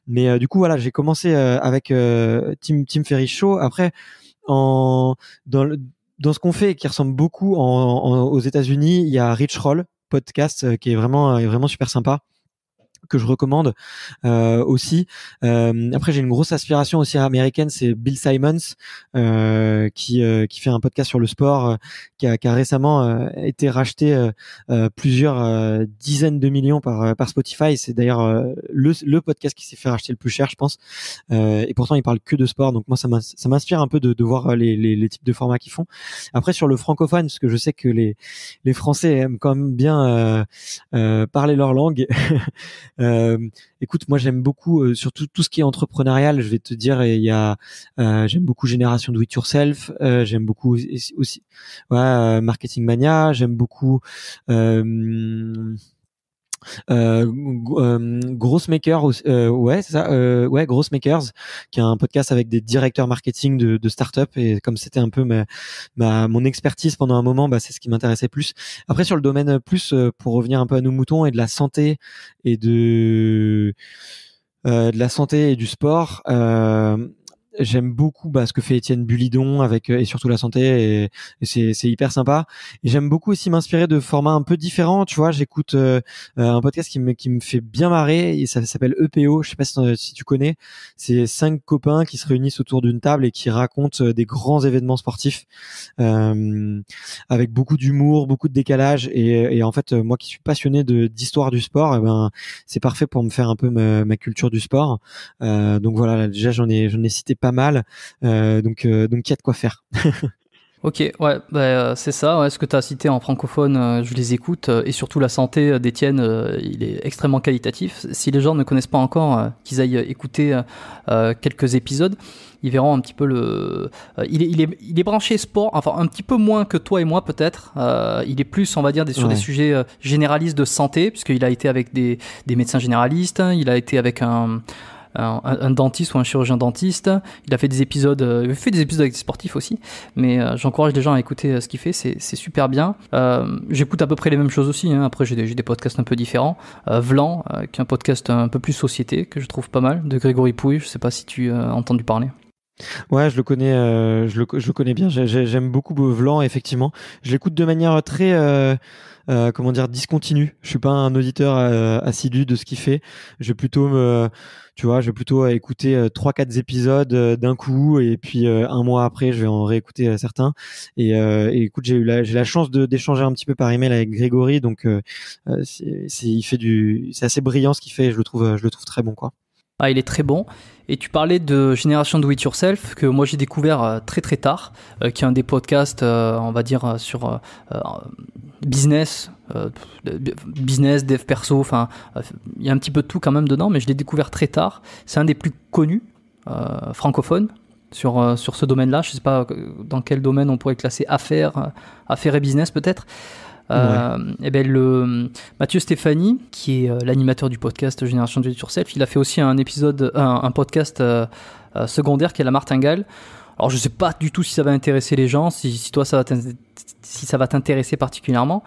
Mais du coup voilà, j'ai commencé avec Tim Ferriss Show. Après, dans ce qu'on fait, qui ressemble beaucoup aux États-Unis, il y a Rich Roll podcast, qui est vraiment super sympa, que je recommande aussi. Après, j'ai une grosse aspiration aussi américaine, c'est Bill Simmons qui fait un podcast sur le sport, qui a récemment été racheté plusieurs dizaines de millions par Spotify. C'est d'ailleurs le podcast qui s'est fait racheter le plus cher, je pense. Et pourtant, il parle que de sport, donc moi, ça m'inspire un peu de voir les types de formats qu'ils font. Après, sur le francophone, parce que je sais que les Français aiment quand même bien parler leur langue. Écoute, moi j'aime beaucoup surtout tout ce qui est entrepreneurial. Je vais te dire, il y a j'aime beaucoup Génération Do It Yourself. J'aime beaucoup aussi Marketing Mania. J'aime beaucoup Grossmaker, ouais, c'est ça, Grossmakers, qui a un podcast avec des directeurs marketing de start-up, et comme c'était un peu mon expertise pendant un moment, c'est ce qui m'intéressait plus. Après, sur le domaine plus, pour revenir un peu à nos moutons, et de la santé et de la santé et du sport, j'aime beaucoup ce que fait Étienne Bulidon avec et surtout la santé, et c'est hyper sympa. Et j'aime beaucoup aussi m'inspirer de formats un peu différents. Tu vois, j'écoute un podcast qui me fait bien marrer, et ça s'appelle EPO. Je sais pas si tu connais. C'est 5 copains qui se réunissent autour d'une table et qui racontent des grands événements sportifs avec beaucoup d'humour, beaucoup de décalage. Et en fait, moi qui suis passionné d'histoire du sport, c'est parfait pour me faire un peu ma culture du sport. Donc voilà, déjà j'en ai cité pas mal, donc il y a de quoi faire. Ok, ouais, c'est ça. Ouais, ce que tu as cité en francophone, je les écoute, et surtout la santé d'Étienne, il est extrêmement qualitatif. Si les gens ne connaissent pas encore, qu'ils aillent écouter quelques épisodes, ils verront un petit peu il est branché sport, enfin un petit peu moins que toi et moi peut-être. Il est plus, on va dire, sur des sujets généralistes de santé, puisqu'il a été avec des médecins généralistes, il a été avec un dentiste ou un chirurgien dentiste. Il a fait des épisodes, avec des sportifs aussi, mais j'encourage les gens à écouter ce qu'il fait, c'est super bien. J'écoute à peu près les mêmes choses aussi, hein. Après j'ai des podcasts un peu différents. Vlan, qui est un podcast un peu plus société, que je trouve pas mal, de Grégory Pouille. Je sais pas si tu as entendu parler. Ouais, je le connais, je le connais bien. J'aime beaucoup Vlan, effectivement. Je l'écoute de manière très discontinue. Je suis pas un auditeur assidu de ce qu'il fait. Je vais plutôt écouter 3-4 épisodes d'un coup, et puis un mois après je vais en réécouter certains, et écoute, j'ai la chance d'échanger un petit peu par email avec Grégory, donc c'est assez brillant ce qu'il fait, et je le trouve très bon, quoi. Ah, il est très bon. Et tu parlais de Génération Do It Yourself, que moi j'ai découvert très très tard, qui est un des podcasts, on va dire, sur business, dev perso, enfin, il y a un petit peu de tout quand même dedans, mais je l'ai découvert très tard. C'est un des plus connus francophones sur ce domaine-là. Je ne sais pas dans quel domaine on pourrait classer affaires et business peut-être. Mathieu Stéphanie, qui est l'animateur du podcast Génération Do It Yourself, il a fait aussi un podcast secondaire qui est La Martingale. Alors je sais pas du tout si ça va intéresser les gens, si toi si ça va t'intéresser particulièrement,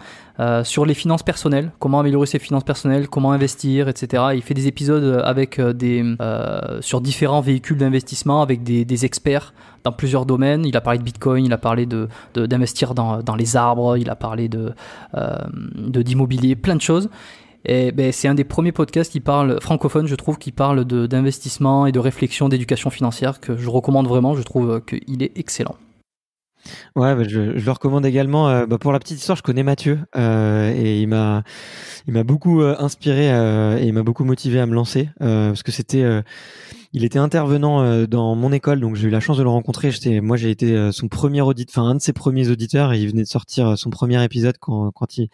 sur les finances personnelles, comment améliorer ses finances personnelles, comment investir, etc. Il fait des épisodes avec sur différents véhicules d'investissement, avec des experts dans plusieurs domaines. Il a parlé de Bitcoin, il a parlé d'investir dans les arbres, il a parlé d'immobilier, plein de choses. Et c'est un des premiers podcasts qui parle francophone, je trouve, qui parle d'investissement et de réflexion, d'éducation financière, que je recommande vraiment. Je trouve qu'il est excellent. Ouais, je le recommande également. Pour la petite histoire, je connais Mathieu, et il m'a beaucoup inspiré, et il m'a beaucoup motivé à me lancer, parce que il était intervenant dans mon école, donc j'ai eu la chance de le rencontrer. J'ai été un de ses premiers auditeurs, et il venait de sortir son premier épisode quand il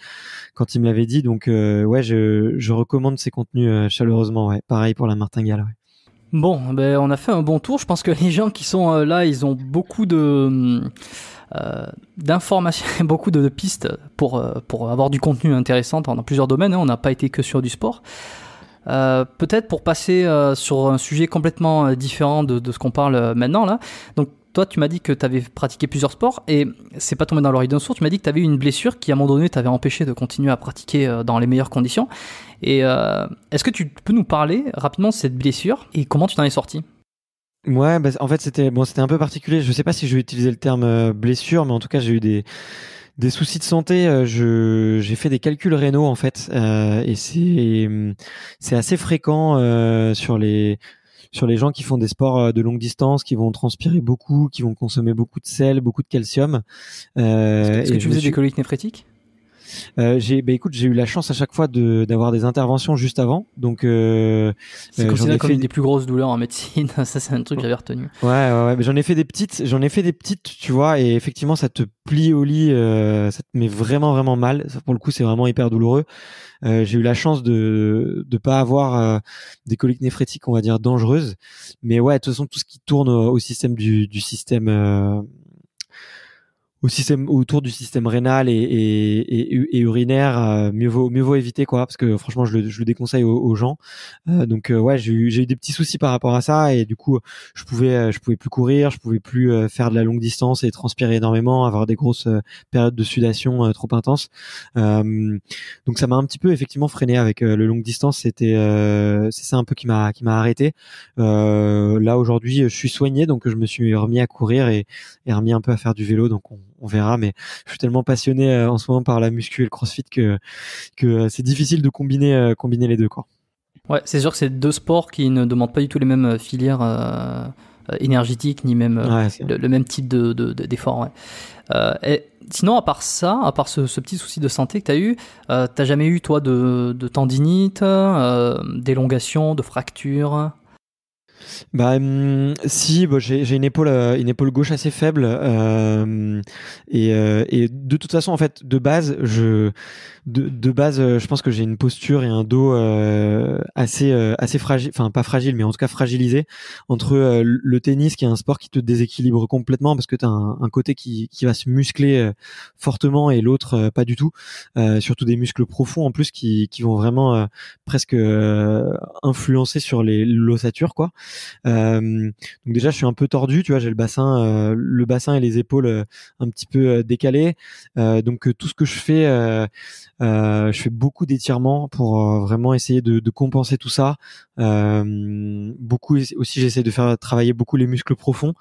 me l'avait dit. Donc je recommande ses contenus chaleureusement. Ouais, pareil pour La Martingale. Ouais. Bon, on a fait un bon tour. Je pense que les gens qui sont là, ils ont beaucoup d'informations, beaucoup de pistes pour avoir du contenu intéressant dans plusieurs domaines. On n'a pas été que sur du sport. Peut-être pour passer sur un sujet complètement différent de ce qu'on parle maintenant là. Donc toi, tu m'as dit que tu avais pratiqué plusieurs sports, et c'est pas tombé dans l'oreille d'un sourd. Tu m'as dit que tu avais eu une blessure qui à un moment donné t'avait empêché de continuer à pratiquer dans les meilleures conditions. Et est-ce que tu peux nous parler rapidement de cette blessure et comment tu t'en es sorti? Ouais, en fait c'était un peu particulier. Je sais pas si je vais utiliser le terme blessure, mais en tout cas j'ai eu des Des soucis de santé, j'ai fait des calculs rénaux en fait, et c'est assez fréquent sur les gens qui font des sports de longue distance, qui vont transpirer beaucoup, qui vont consommer beaucoup de sel, beaucoup de calcium. Est-ce que tu faisais des coliques néphrétiques? Écoute, j'ai eu la chance à chaque fois d'avoir des interventions juste avant, donc c'est considéré comme une des plus grosses douleurs en médecine. Ça, c'est un truc que j'avais retenu. Ouais, mais j'en ai fait des petites, tu vois, et effectivement, ça te plie au lit, ça te met vraiment, vraiment mal. Ça, pour le coup, c'est vraiment hyper douloureux. J'ai eu la chance de pas avoir des coliques néphrétiques, on va dire, dangereuses, mais ouais, de toute façon, tout ce qui tourne au système du système au système autour du système rénal et urinaire, mieux vaut éviter, quoi, parce que franchement je le déconseille aux gens. Donc ouais, j'ai eu des petits soucis par rapport à ça, et du coup je pouvais plus courir, je pouvais plus faire de la longue distance et transpirer énormément, avoir des grosses périodes de sudation trop intenses. Donc ça m'a un petit peu effectivement freiné avec le longue distance. C'est ça un peu qui m'a arrêté. Là aujourd'hui je suis soigné, donc je me suis remis à courir et remis un peu à faire du vélo, donc on verra, mais je suis tellement passionné en ce moment par la muscu et le crossfit que c'est difficile de combiner les deux, quoi. Ouais, c'est sûr que c'est deux sports qui ne demandent pas du tout les mêmes filières énergétiques, ni même le même type d'effort. Ouais. Et sinon, à part ça, à part ce petit souci de santé que tu as eu, t'as jamais eu, toi, de tendinite, d'élongation, de fracture? Si, j'ai une épaule gauche assez faible, et de toute façon, en fait, de base, je pense que j'ai une posture et un dos assez fragile, enfin pas fragile, mais en tout cas fragilisé, entre le tennis, qui est un sport qui te déséquilibre complètement parce que t'as un côté qui va se muscler fortement, et l'autre pas du tout, surtout des muscles profonds en plus qui vont vraiment presque influencer sur l'ossature, quoi. Donc déjà, je suis un peu tordu, tu vois, j'ai le bassin et les épaules un petit peu décalés. Donc tout ce que je fais beaucoup d'étirements pour vraiment essayer de compenser tout ça. Beaucoup aussi, j'essaie de faire travailler beaucoup les muscles profonds.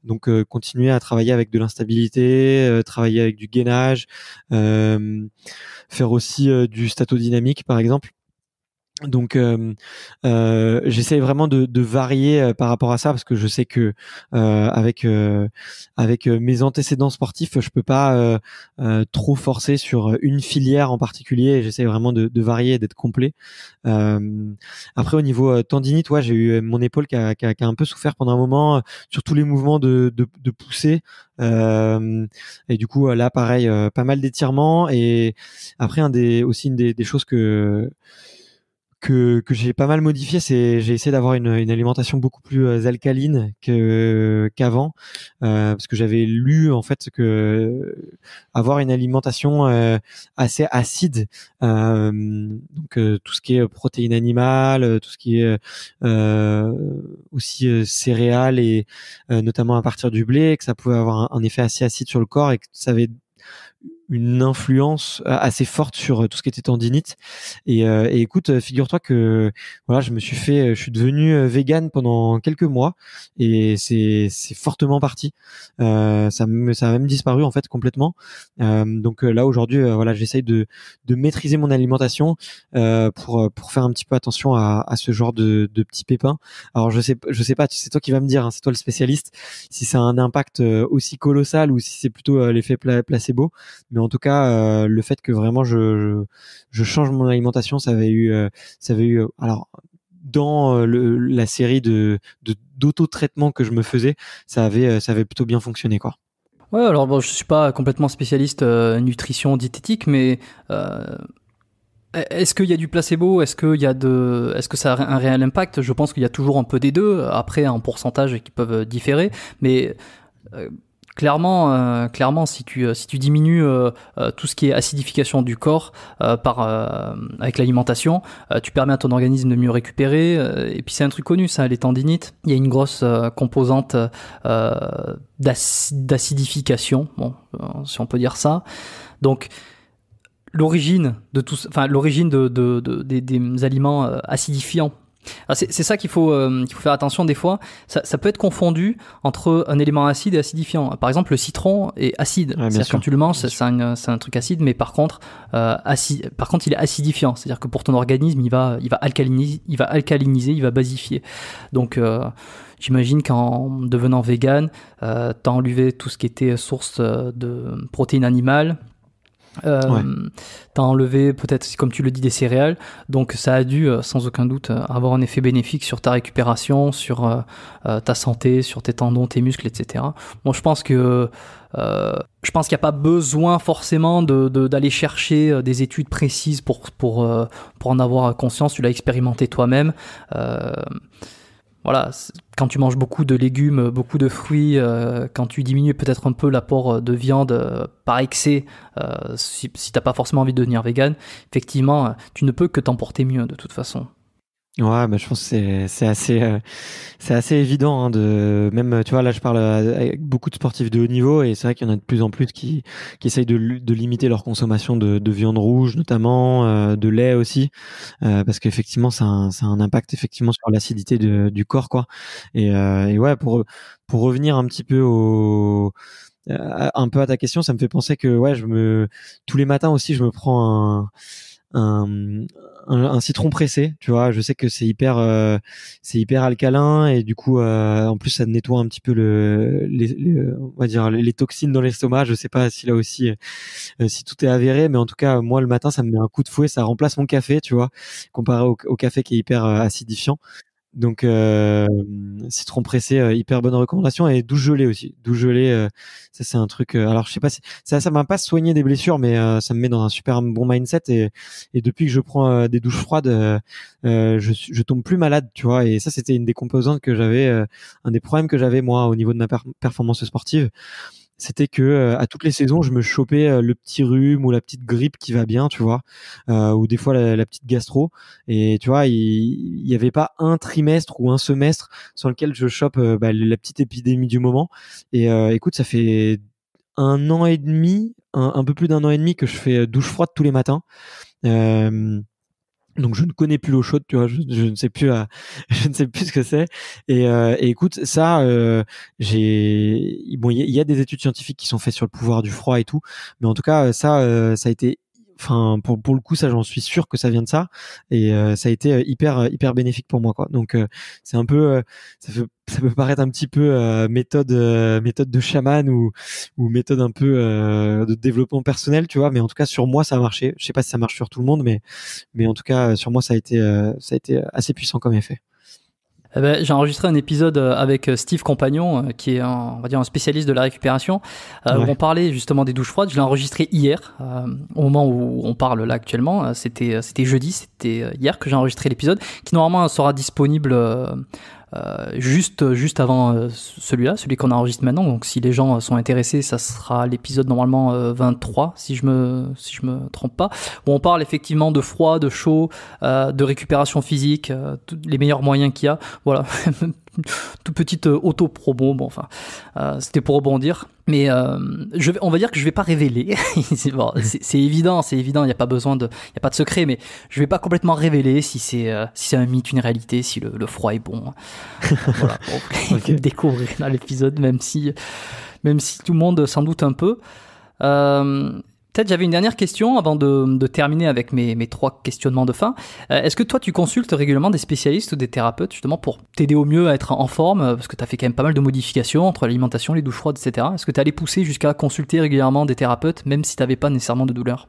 Donc continuer à travailler avec de l'instabilité, travailler avec du gainage, faire aussi du statodynamique, par exemple. Donc j'essaie vraiment de varier par rapport à ça, parce que je sais que avec mes antécédents sportifs, je peux pas trop forcer sur une filière en particulier, et j'essaie vraiment de varier et d'être complet. Après, au niveau tendinite, ouais, j'ai eu mon épaule qui a un peu souffert pendant un moment sur tous les mouvements de poussée, et du coup là pareil, pas mal d'étirements. Et après, une des choses que j'ai pas mal modifié, c'est j'ai essayé d'avoir une alimentation beaucoup plus alcaline qu'avant, parce que j'avais lu en fait que avoir une alimentation assez acide, donc tout ce qui est protéines animales, tout ce qui est aussi céréales, et notamment à partir du blé, que ça pouvait avoir un effet assez acide sur le corps, et que ça avait une influence assez forte sur tout ce qui était tendinite. Et écoute, figure-toi que voilà, je suis devenu vegan pendant quelques mois, et c'est fortement parti. Ça a même disparu en fait complètement. Donc là aujourd'hui, voilà, j'essaye de maîtriser mon alimentation pour faire un petit peu attention à ce genre de petits pépins. Alors je sais pas, c'est toi qui vas me dire, hein, c'est toi le spécialiste, si ça a un impact aussi colossal ou si c'est plutôt l'effet placebo. Mais en tout cas, le fait que vraiment je change mon alimentation, ça avait eu alors dans la série d'auto-traitement que je me faisais, ça avait plutôt bien fonctionné, quoi. Ouais, alors bon, je suis pas complètement spécialiste nutrition diététique, mais est-ce qu'il y a du placebo? Est-ce que ça a un réel impact? Je pense qu'il y a toujours un peu des deux, après en pourcentage qui peuvent différer, mais clairement, si tu diminues tout ce qui est acidification du corps avec l'alimentation, tu permets à ton organisme de mieux récupérer. Et puis c'est un truc connu, ça, les tendinites. Il y a une grosse composante d'acidification, bon, si on peut dire ça. Donc l'origine des aliments acidifiants, Alors c'est ça qu'il faut faire attention des fois. Ça peut être confondu entre un élément acide et acidifiant. Par exemple, le citron est acide. Ouais, C'est-à-dire quand tu le manges, c'est un truc acide, mais par contre, il est acidifiant. C'est-à-dire que pour ton organisme, il va alcaliniser, il va basifier. Donc, j'imagine qu'en devenant vegan, t'as enlevé tout ce qui était source de protéines animales. T'as enlevé peut-être, comme tu le dis, des céréales, donc ça a dû sans aucun doute avoir un effet bénéfique sur ta récupération, sur ta santé, sur tes tendons, tes muscles, etc. Bon, je pense qu'il n'y a pas besoin forcément d'aller chercher des études précises pour en avoir conscience. Tu l'as expérimenté toi-même. Voilà, quand tu manges beaucoup de légumes, beaucoup de fruits, quand tu diminues peut-être un peu l'apport de viande par excès, si t'as pas forcément envie de devenir vegan, effectivement, tu ne peux que t'en porter mieux de toute façon. Ouais, bah, je pense que c'est assez évident, hein, même, tu vois, là je parle avec beaucoup de sportifs de haut niveau et c'est vrai qu'il y en a de plus en plus qui essayent de limiter leur consommation de viande rouge notamment, de lait aussi, parce qu'effectivement ça a un impact effectivement sur l'acidité du corps, quoi. Et ouais, pour revenir un petit peu un peu à ta question, ça me fait penser que ouais, tous les matins aussi je me prends un citron pressé, tu vois. Je sais que c'est hyper alcalin et du coup en plus ça nettoie un petit peu on va dire les toxines dans l'estomac. Je sais pas si là aussi si tout est avéré, mais en tout cas moi le matin ça me met un coup de fouet, ça remplace mon café, tu vois, comparé au café qui est hyper acidifiant. Donc citron pressé, hyper bonne recommandation, et douche gelée aussi. Douche gelée, ça c'est un truc. Alors je sais pas si ça m'a pas soigné des blessures, mais ça me met dans un super bon mindset, et depuis que je prends des douches froides, je tombe plus malade, tu vois. Et ça c'était une des composantes que j'avais, un des problèmes que j'avais moi au niveau de ma performance sportive. C'était que à toutes les saisons, je me chopais le petit rhume ou la petite grippe qui va bien, tu vois, ou des fois la petite gastro. Et tu vois, il y avait pas un trimestre ou un semestre sur lequel je chope la petite épidémie du moment. Et écoute, ça fait un an et demi, un peu plus d'un an et demi que je fais douche froide tous les matins. Donc je ne connais plus l'eau chaude, tu vois, je ne sais plus je ne sais plus ce que c'est. Et écoute, ça, il y a des études scientifiques qui sont faites sur le pouvoir du froid et tout, mais en tout cas ça a été, enfin pour le coup ça j'en suis sûr que ça vient de ça, et ça a été hyper bénéfique pour moi, quoi. Donc c'est un peu ça peut paraître un petit peu méthode de chaman ou méthode un peu de développement personnel, tu vois, mais en tout cas sur moi ça a marché. Je sais pas si ça marche sur tout le monde, mais en tout cas sur moi ça a été assez puissant comme effet. Eh ben, j'ai enregistré un épisode avec Steve Compagnon, qui est on va dire un spécialiste de la récupération, où on parlait justement des douches froides. Je l'ai enregistré hier, au moment où on parle là actuellement. C'était jeudi, c'était hier que j'ai enregistré l'épisode, qui normalement sera disponible juste avant celui qu'on enregistre maintenant. Donc si les gens sont intéressés, ça sera l'épisode normalement 23 si je me trompe pas, où on parle effectivement de froid, de chaud, de récupération physique, les meilleurs moyens qu'il y a. Voilà. Toute petite auto-promo, bon, enfin, c'était pour rebondir, mais on va dire que je vais pas révéler. c'est évident, il y a pas de secret, mais je vais pas complètement révéler si c'est un mythe, une réalité, si le froid est bon. Voilà, pour découvrir dans l'épisode, même si tout le monde s'en doute un peu. Peut-être j'avais une dernière question avant de terminer avec mes 3 questionnements de fin. Est-ce que toi tu consultes régulièrement des spécialistes ou des thérapeutes justement pour t'aider au mieux à être en forme, parce que tu as fait quand même pas mal de modifications entre l'alimentation, les douches froides, etc. Est-ce que tu es allé pousser jusqu'à consulter régulièrement des thérapeutes même si tu n'avais pas nécessairement de douleur?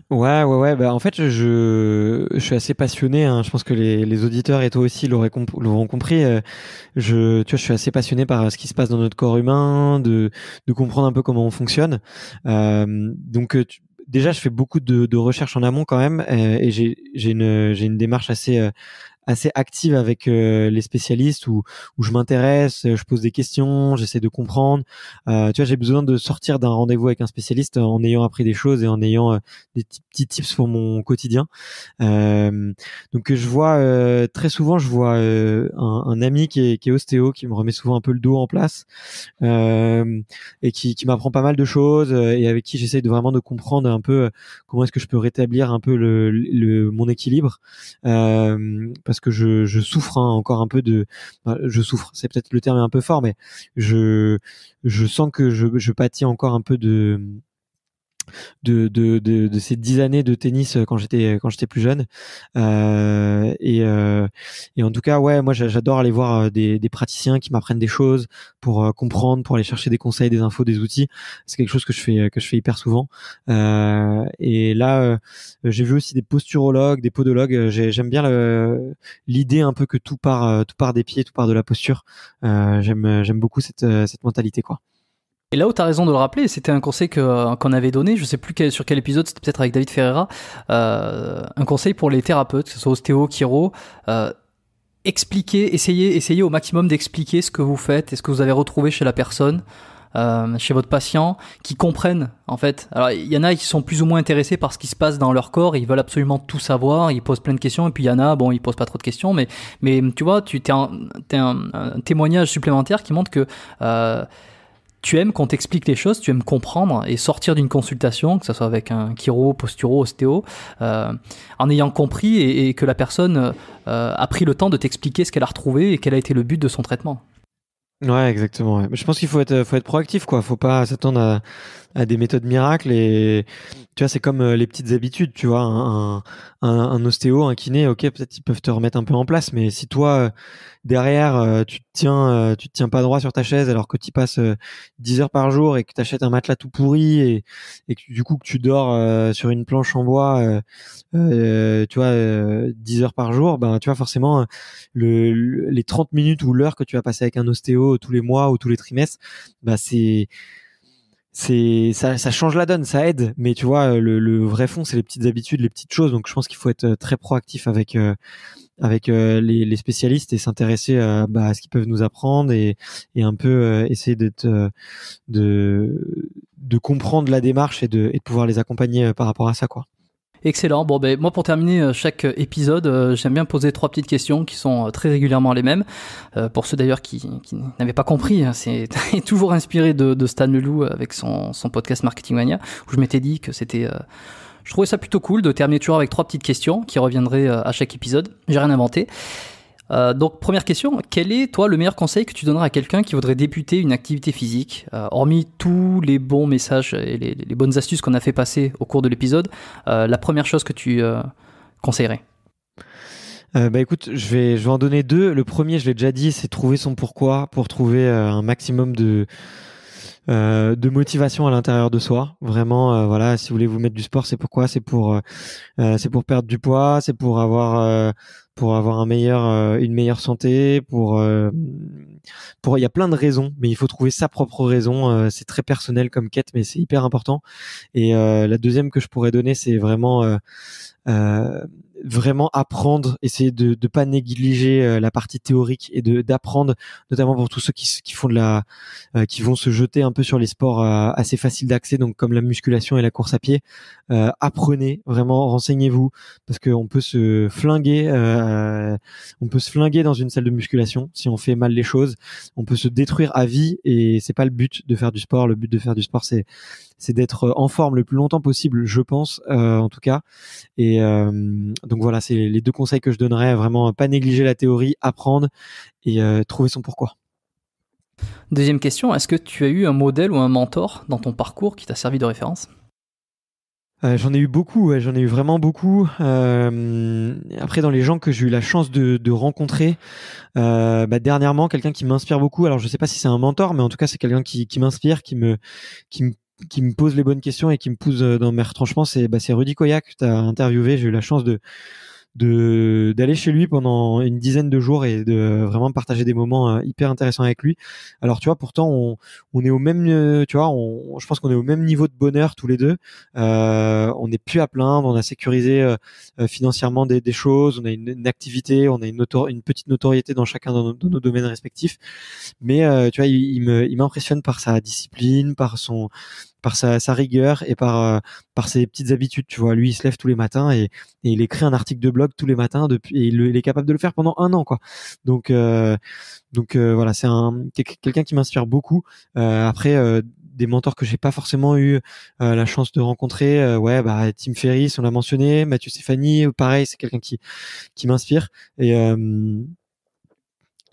Ouais. Bah, en fait, je suis assez passionné, hein. Je pense que les auditeurs et toi aussi l'auront compris. Tu vois, je suis assez passionné par ce qui se passe dans notre corps humain, de comprendre un peu comment on fonctionne. Donc, déjà, je fais beaucoup de recherches en amont quand même, et j'ai une démarche assez active avec les spécialistes, où je m'intéresse, je pose des questions, j'essaie de comprendre. Tu vois, j'ai besoin de sortir d'un rendez-vous avec un spécialiste en ayant appris des choses et en ayant des petits tips pour mon quotidien. Donc je vois très souvent, un ami qui est ostéo, qui me remet souvent un peu le dos en place, et qui m'apprend pas mal de choses, et avec qui j'essaie vraiment de comprendre un peu comment est-ce que je peux rétablir un peu mon équilibre, parce que je souffre encore un peu je souffre, c'est peut-être le terme est un peu fort, mais je sens que je pâtis encore un peu de ces 10 années de tennis quand j'étais plus jeune. Et en tout cas, ouais, moi j'adore aller voir des praticiens qui m'apprennent des choses pour comprendre, pour aller chercher des conseils, des infos, des outils. C'est quelque chose que je fais hyper souvent. Et là, j'ai vu aussi des posturologues, des podologues. J'aime bien l'idée un peu que tout part des pieds, tout part de la posture. J'aime beaucoup cette mentalité, quoi. Et là où tu as raison de le rappeler, c'était un conseil qu'on avait donné, je sais plus sur quel épisode, c'était peut-être avec David Ferreira, un conseil pour les thérapeutes, que ce soit ostéo, chiro, essayez au maximum d'expliquer ce que vous faites et ce que vous avez retrouvé chez la personne, chez votre patient, qui comprennent en fait. Alors il y en a qui sont plus ou moins intéressés par ce qui se passe dans leur corps, ils veulent absolument tout savoir, ils posent plein de questions, et puis il y en a, bon, ils posent pas trop de questions, mais tu vois, t'es un témoignage supplémentaire qui montre que tu aimes qu'on t'explique les choses, tu aimes comprendre et sortir d'une consultation, que ce soit avec un chiro, posturo, ostéo, en ayant compris et que la personne a pris le temps de t'expliquer ce qu'elle a retrouvé et quel a été le but de son traitement. Ouais, exactement. Ouais. Je pense qu'il faut être proactif, quoi. Faut pas s'attendre à des méthodes miracles, et tu vois, c'est comme les petites habitudes, tu vois. Un ostéo, un kiné, ok, peut-être ils peuvent te remettre un peu en place, mais si toi derrière tu te tiens pas droit sur ta chaise alors que tu passes 10 heures par jour et que tu achètes un matelas tout pourri et que du coup que tu dors sur une planche en bois tu vois 10 heures par jour, ben tu vois forcément les 30 minutes ou l'heure que tu vas passer avec un ostéo tous les mois ou tous les trimestres, bah ça change la donne, ça aide, mais tu vois le vrai fond c'est les petites habitudes, les petites choses. Donc je pense qu'il faut être très proactif avec les spécialistes et s'intéresser à ce qu'ils peuvent nous apprendre, et un peu essayer de comprendre la démarche et de pouvoir les accompagner par rapport à ça, quoi. Excellent. Bon, ben, moi, pour terminer chaque épisode, j'aime bien poser 3 petites questions qui sont très régulièrement les mêmes. Pour ceux d'ailleurs qui n'avaient pas compris, hein, c'est toujours inspiré de Stan Leloup avec son podcast Marketing Mania, où je m'étais dit que c'était... je trouvais ça plutôt cool de terminer toujours avec 3 petites questions qui reviendraient à chaque épisode. J'ai rien inventé. Donc, première question, quel est, toi, le meilleur conseil que tu donnerais à quelqu'un qui voudrait débuter une activité physique, hormis tous les bons messages et les bonnes astuces qu'on a fait passer au cours de l'épisode, la première chose que tu conseillerais? Écoute, je vais en donner 2. Le premier, je l'ai déjà dit, c'est trouver son pourquoi, pour trouver un maximum de motivation à l'intérieur de soi. Vraiment, voilà, si vous voulez vous mettre du sport, c'est pourquoi? C'est pour perdre du poids, c'est pour avoir une meilleure santé, il y a plein de raisons, mais il faut trouver sa propre raison. C'est très personnel comme quête, mais c'est hyper important. Et la deuxième que je pourrais donner, c'est vraiment apprendre, essayer de pas négliger la partie théorique et d'apprendre, notamment pour tous ceux qui font qui vont se jeter un peu sur les sports assez faciles d'accès, donc comme la musculation et la course à pied. Apprenez, vraiment, renseignez-vous, parce qu'on peut se flinguer dans une salle de musculation si on fait mal les choses. On peut se détruire à vie, et c'est pas le but de faire du sport. Le but de faire du sport, c'est d'être en forme le plus longtemps possible, je pense, en tout cas. Et donc voilà, c'est les 2 conseils que je donnerais. Vraiment, pas négliger la théorie, apprendre et trouver son pourquoi. Deuxième question, est-ce que tu as eu un modèle ou un mentor dans ton parcours qui t'a servi de référence? J'en ai eu beaucoup, ouais, j'en ai eu vraiment beaucoup. Après, dans les gens que j'ai eu la chance de rencontrer, dernièrement, quelqu'un qui m'inspire beaucoup. Alors, je sais pas si c'est un mentor, mais en tout cas, c'est quelqu'un qui m'inspire, qui me pose les bonnes questions et qui me pousse dans mes retranchements. C'est Rudy Koya que tu as interviewé. J'ai eu la chance d'aller chez lui pendant une dizaine de jours et de vraiment partager des moments hyper intéressants avec lui. Alors tu vois, pourtant on est au même, tu vois, je pense qu'on est au même niveau de bonheur tous les deux. On n'est plus à plaindre, on a sécurisé financièrement des choses, on a une activité, on a une petite notoriété dans chacun de nos domaines respectifs. Mais tu vois, il m'impressionne par sa discipline, par sa rigueur et par ses petites habitudes. Tu vois, lui, il se lève tous les matins et il écrit un article de blog tous les matins et il est capable de le faire pendant 1 an, quoi. Donc voilà, c'est quelqu'un qui m'inspire beaucoup. Après, des mentors que j'ai pas forcément eu la chance de rencontrer. Tim Ferriss, on l'a mentionné, Mathieu Stéphanie, pareil, c'est quelqu'un qui m'inspire. Et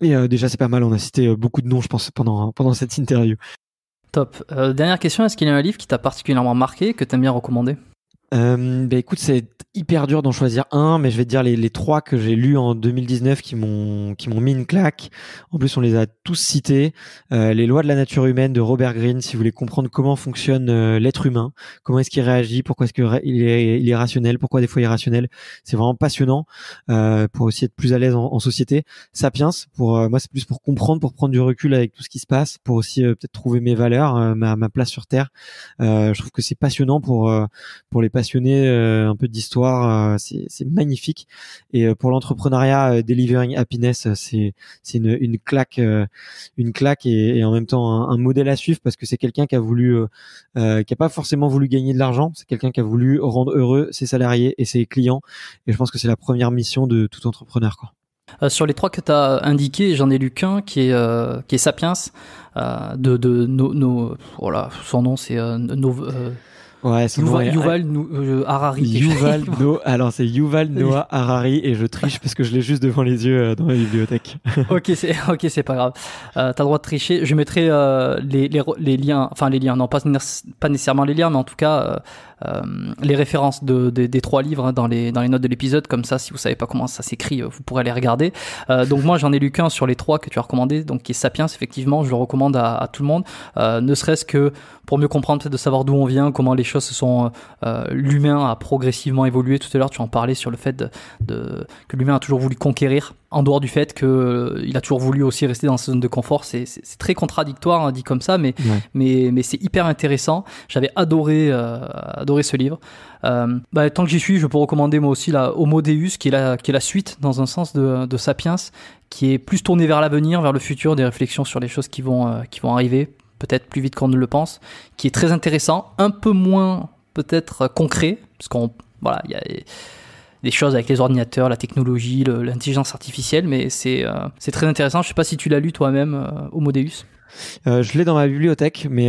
déjà c'est pas mal, on a cité beaucoup de noms, je pense, pendant cette interview. Top. Dernière question, est-ce qu'il y a un livre qui t'a particulièrement marqué, que t'aimes bien recommander ? Écoute, c'est hyper dur d'en choisir un, mais je vais te dire les 3 que j'ai lus en 2019 qui m'ont mis une claque. En plus, on les a tous cités. Les lois de la nature humaine de Robert Greene, si vous voulez comprendre comment fonctionne l'être humain, comment est-ce qu'il réagit, pourquoi est-ce qu'il est rationnel, pourquoi des fois irrationnel. C'est vraiment passionnant pour aussi être plus à l'aise en société. Sapiens, pour moi, c'est plus pour comprendre, pour prendre du recul avec tout ce qui se passe, pour aussi peut-être trouver mes valeurs, ma place sur Terre. Je trouve que c'est passionnant pour les passionnés un peu d'histoire, c'est magnifique. Et pour l'entrepreneuriat, Delivering Happiness, c'est une claque et en même temps un modèle à suivre, parce que c'est quelqu'un qui a voulu qui a pas forcément voulu gagner de l'argent, c'est quelqu'un qui a voulu rendre heureux ses salariés et ses clients, et je pense que c'est la première mission de tout entrepreneur, quoi. Sur les 3 que tu as indiqués, j'en ai lu qu'un qui est Sapiens, voilà, son nom c'est Yuval Harari. Alors c'est Yuval Noah Harari, et je triche parce que je l'ai juste devant les yeux dans la bibliothèque. Ok, c'est pas grave. T'as le droit de tricher. Je mettrai les liens, enfin les liens, non pas nécessairement les liens, mais en tout cas les références des 3 livres dans les notes de l'épisode, comme ça, si vous savez pas comment ça s'écrit, vous pourrez les regarder. Donc moi j'en ai lu qu'un sur les 3 que tu as recommandé, donc qui est Sapiens. Effectivement, je le recommande à tout le monde, ne serait-ce que pour mieux comprendre, peut-être de savoir d'où on vient, comment les choses se sont l'humain a progressivement évolué. Tout à l'heure tu en parlais sur le fait que l'humain a toujours voulu conquérir, en dehors du fait qu'il a toujours voulu aussi rester dans sa zone de confort. C'est très contradictoire, hein, dit comme ça, mais c'est hyper intéressant. J'avais adoré ce livre. Tant que j'y suis, je peux recommander moi aussi la Homo Deus, qui est la suite dans un sens de Sapiens, qui est plus tournée vers l'avenir, vers le futur, des réflexions sur les choses qui vont arriver, peut-être plus vite qu'on ne le pense, qui est très intéressant, un peu moins peut-être concret, parce il y a des choses avec les ordinateurs, la technologie, l'intelligence artificielle, mais c'est très intéressant. Je sais pas si tu l'as lu toi-même, Homo Deus. Je l'ai dans ma bibliothèque, mais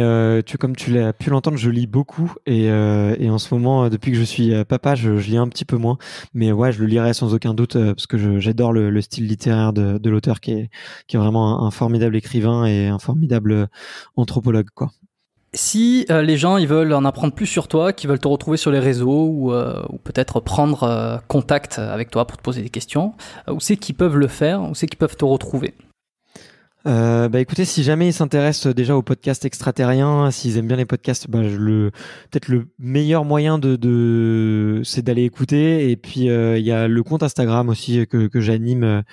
comme tu l'as pu l'entendre, je lis beaucoup, et en ce moment, depuis que je suis papa, je lis un petit peu moins, mais ouais, je le lirai sans aucun doute, parce que j'adore le style littéraire de l'auteur, qui est vraiment un formidable écrivain et un formidable anthropologue, quoi. Si les gens ils veulent en apprendre plus sur toi, qu'ils veulent te retrouver sur les réseaux, ou peut-être prendre contact avec toi pour te poser des questions, où c'est qu'ils peuvent le faire, où c'est qu'ils peuvent te retrouver? Écoutez, si jamais ils s'intéressent déjà au podcast extraterrien, s'ils aiment bien les podcasts, peut-être le meilleur moyen c'est d'aller écouter. Et puis il y a le compte Instagram aussi que j'anime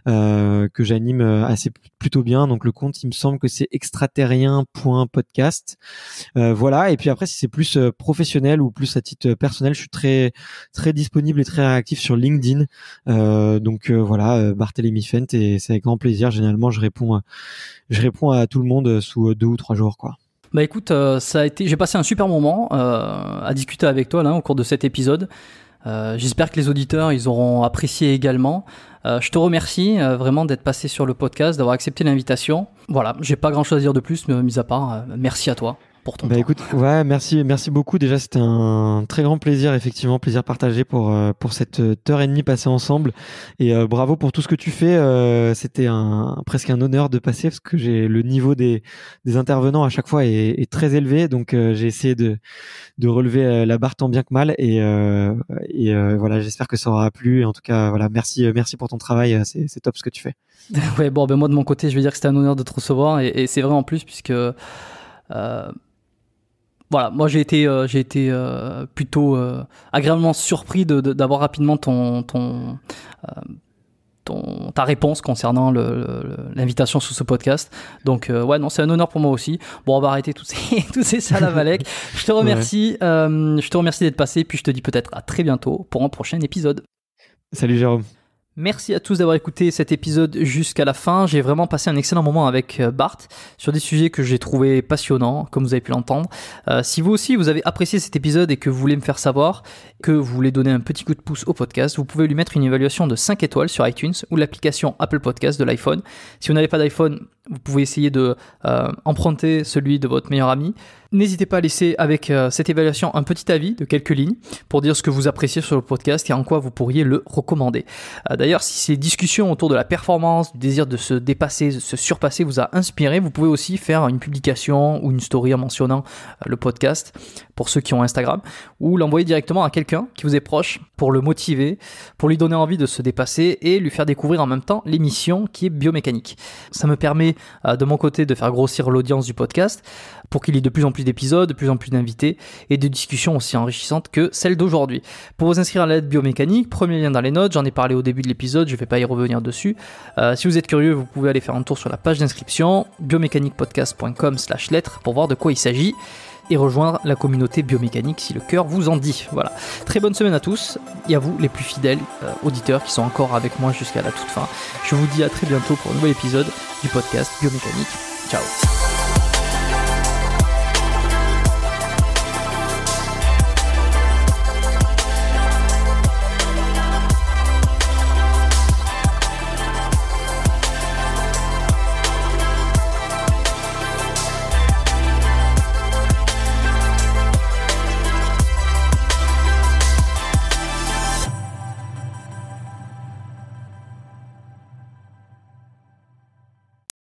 assez plutôt bien. Donc le compte, il me semble que c'est extraterrien.podcast. Voilà. Et puis après, si c'est plus professionnel ou plus à titre personnel, je suis très très disponible et très réactif sur LinkedIn. Voilà, Barthélémy Fent, et c'est avec grand plaisir. Généralement, je réponds à tout le monde sous 2 ou 3 jours, quoi. Bah écoute, j'ai passé un super moment à discuter avec toi là au cours de cet épisode. J'espère que les auditeurs ils auront apprécié également. Je te remercie vraiment d'être passé sur le podcast, d'avoir accepté l'invitation. Voilà, j'ai pas grand chose à dire de plus, mais mis à part merci à toi pour ton temps. Écoute, ouais, merci beaucoup. Déjà, c'était un très grand plaisir, effectivement, plaisir partagé pour cette heure et demie passée ensemble. Et bravo pour tout ce que tu fais. C'était presque un honneur de passer, parce que le niveau des intervenants à chaque fois est très élevé. Donc j'ai essayé de relever la barre tant bien que mal. Et voilà, j'espère que ça aura plu. Et en tout cas, voilà, merci pour ton travail. C'est top ce que tu fais. Ouais, bon, moi de mon côté, je vais dire que c'était un honneur de te recevoir, et c'est vrai en plus, puisque voilà, moi j'ai été plutôt agréablement surpris d'avoir rapidement ta réponse concernant l'invitation sur ce podcast. Donc ouais, non, c'est un honneur pour moi aussi. Bon, on va arrêter tous ces salamalek. Je te remercie, je te remercie d'être passé, puis je te dis peut-être à très bientôt pour un prochain épisode. Salut Jérôme. Merci à tous d'avoir écouté cet épisode jusqu'à la fin. J'ai vraiment passé un excellent moment avec Bart sur des sujets que j'ai trouvé passionnants, comme vous avez pu l'entendre. Si vous aussi, vous avez apprécié cet épisode et que vous voulez me faire savoir, que vous voulez donner un petit coup de pouce au podcast, vous pouvez lui mettre une évaluation de 5 étoiles sur iTunes ou l'application Apple Podcast de l'iPhone. Si vous n'avez pas d'iPhone, Vous pouvez essayer de emprunter celui de votre meilleur ami. N'hésitez pas à laisser avec cette évaluation un petit avis de quelques lignes pour dire ce que vous appréciez sur le podcast et en quoi vous pourriez le recommander. D'ailleurs, si ces discussions autour de la performance, du désir de se dépasser, de se surpasser vous a inspiré, vous pouvez aussi faire une publication ou une story en mentionnant le podcast pour ceux qui ont Instagram, ou l'envoyer directement à quelqu'un qui vous est proche pour le motiver, pour lui donner envie de se dépasser et lui faire découvrir en même temps l'émission qui est Biomécanique. Ça me permet de mon côté de faire grossir l'audience du podcast pour qu'il y ait de plus en plus d'épisodes, de plus en plus d'invités et de discussions aussi enrichissantes que celle d'aujourd'hui. Pour vous inscrire à l'aide Biomécanique, premier lien dans les notes, j'en ai parlé au début de l'épisode, je ne vais pas y revenir dessus. Si vous êtes curieux, vous pouvez aller faire un tour sur la page d'inscription biomécaniquepodcast.com/lettres pour voir de quoi il s'agit et rejoindre la communauté biomécanique si le cœur vous en dit. Voilà. Très bonne semaine à tous et à vous les plus fidèles auditeurs qui sont encore avec moi jusqu'à la toute fin. Je vous dis à très bientôt pour un nouvel épisode du podcast Biomécanique. Ciao.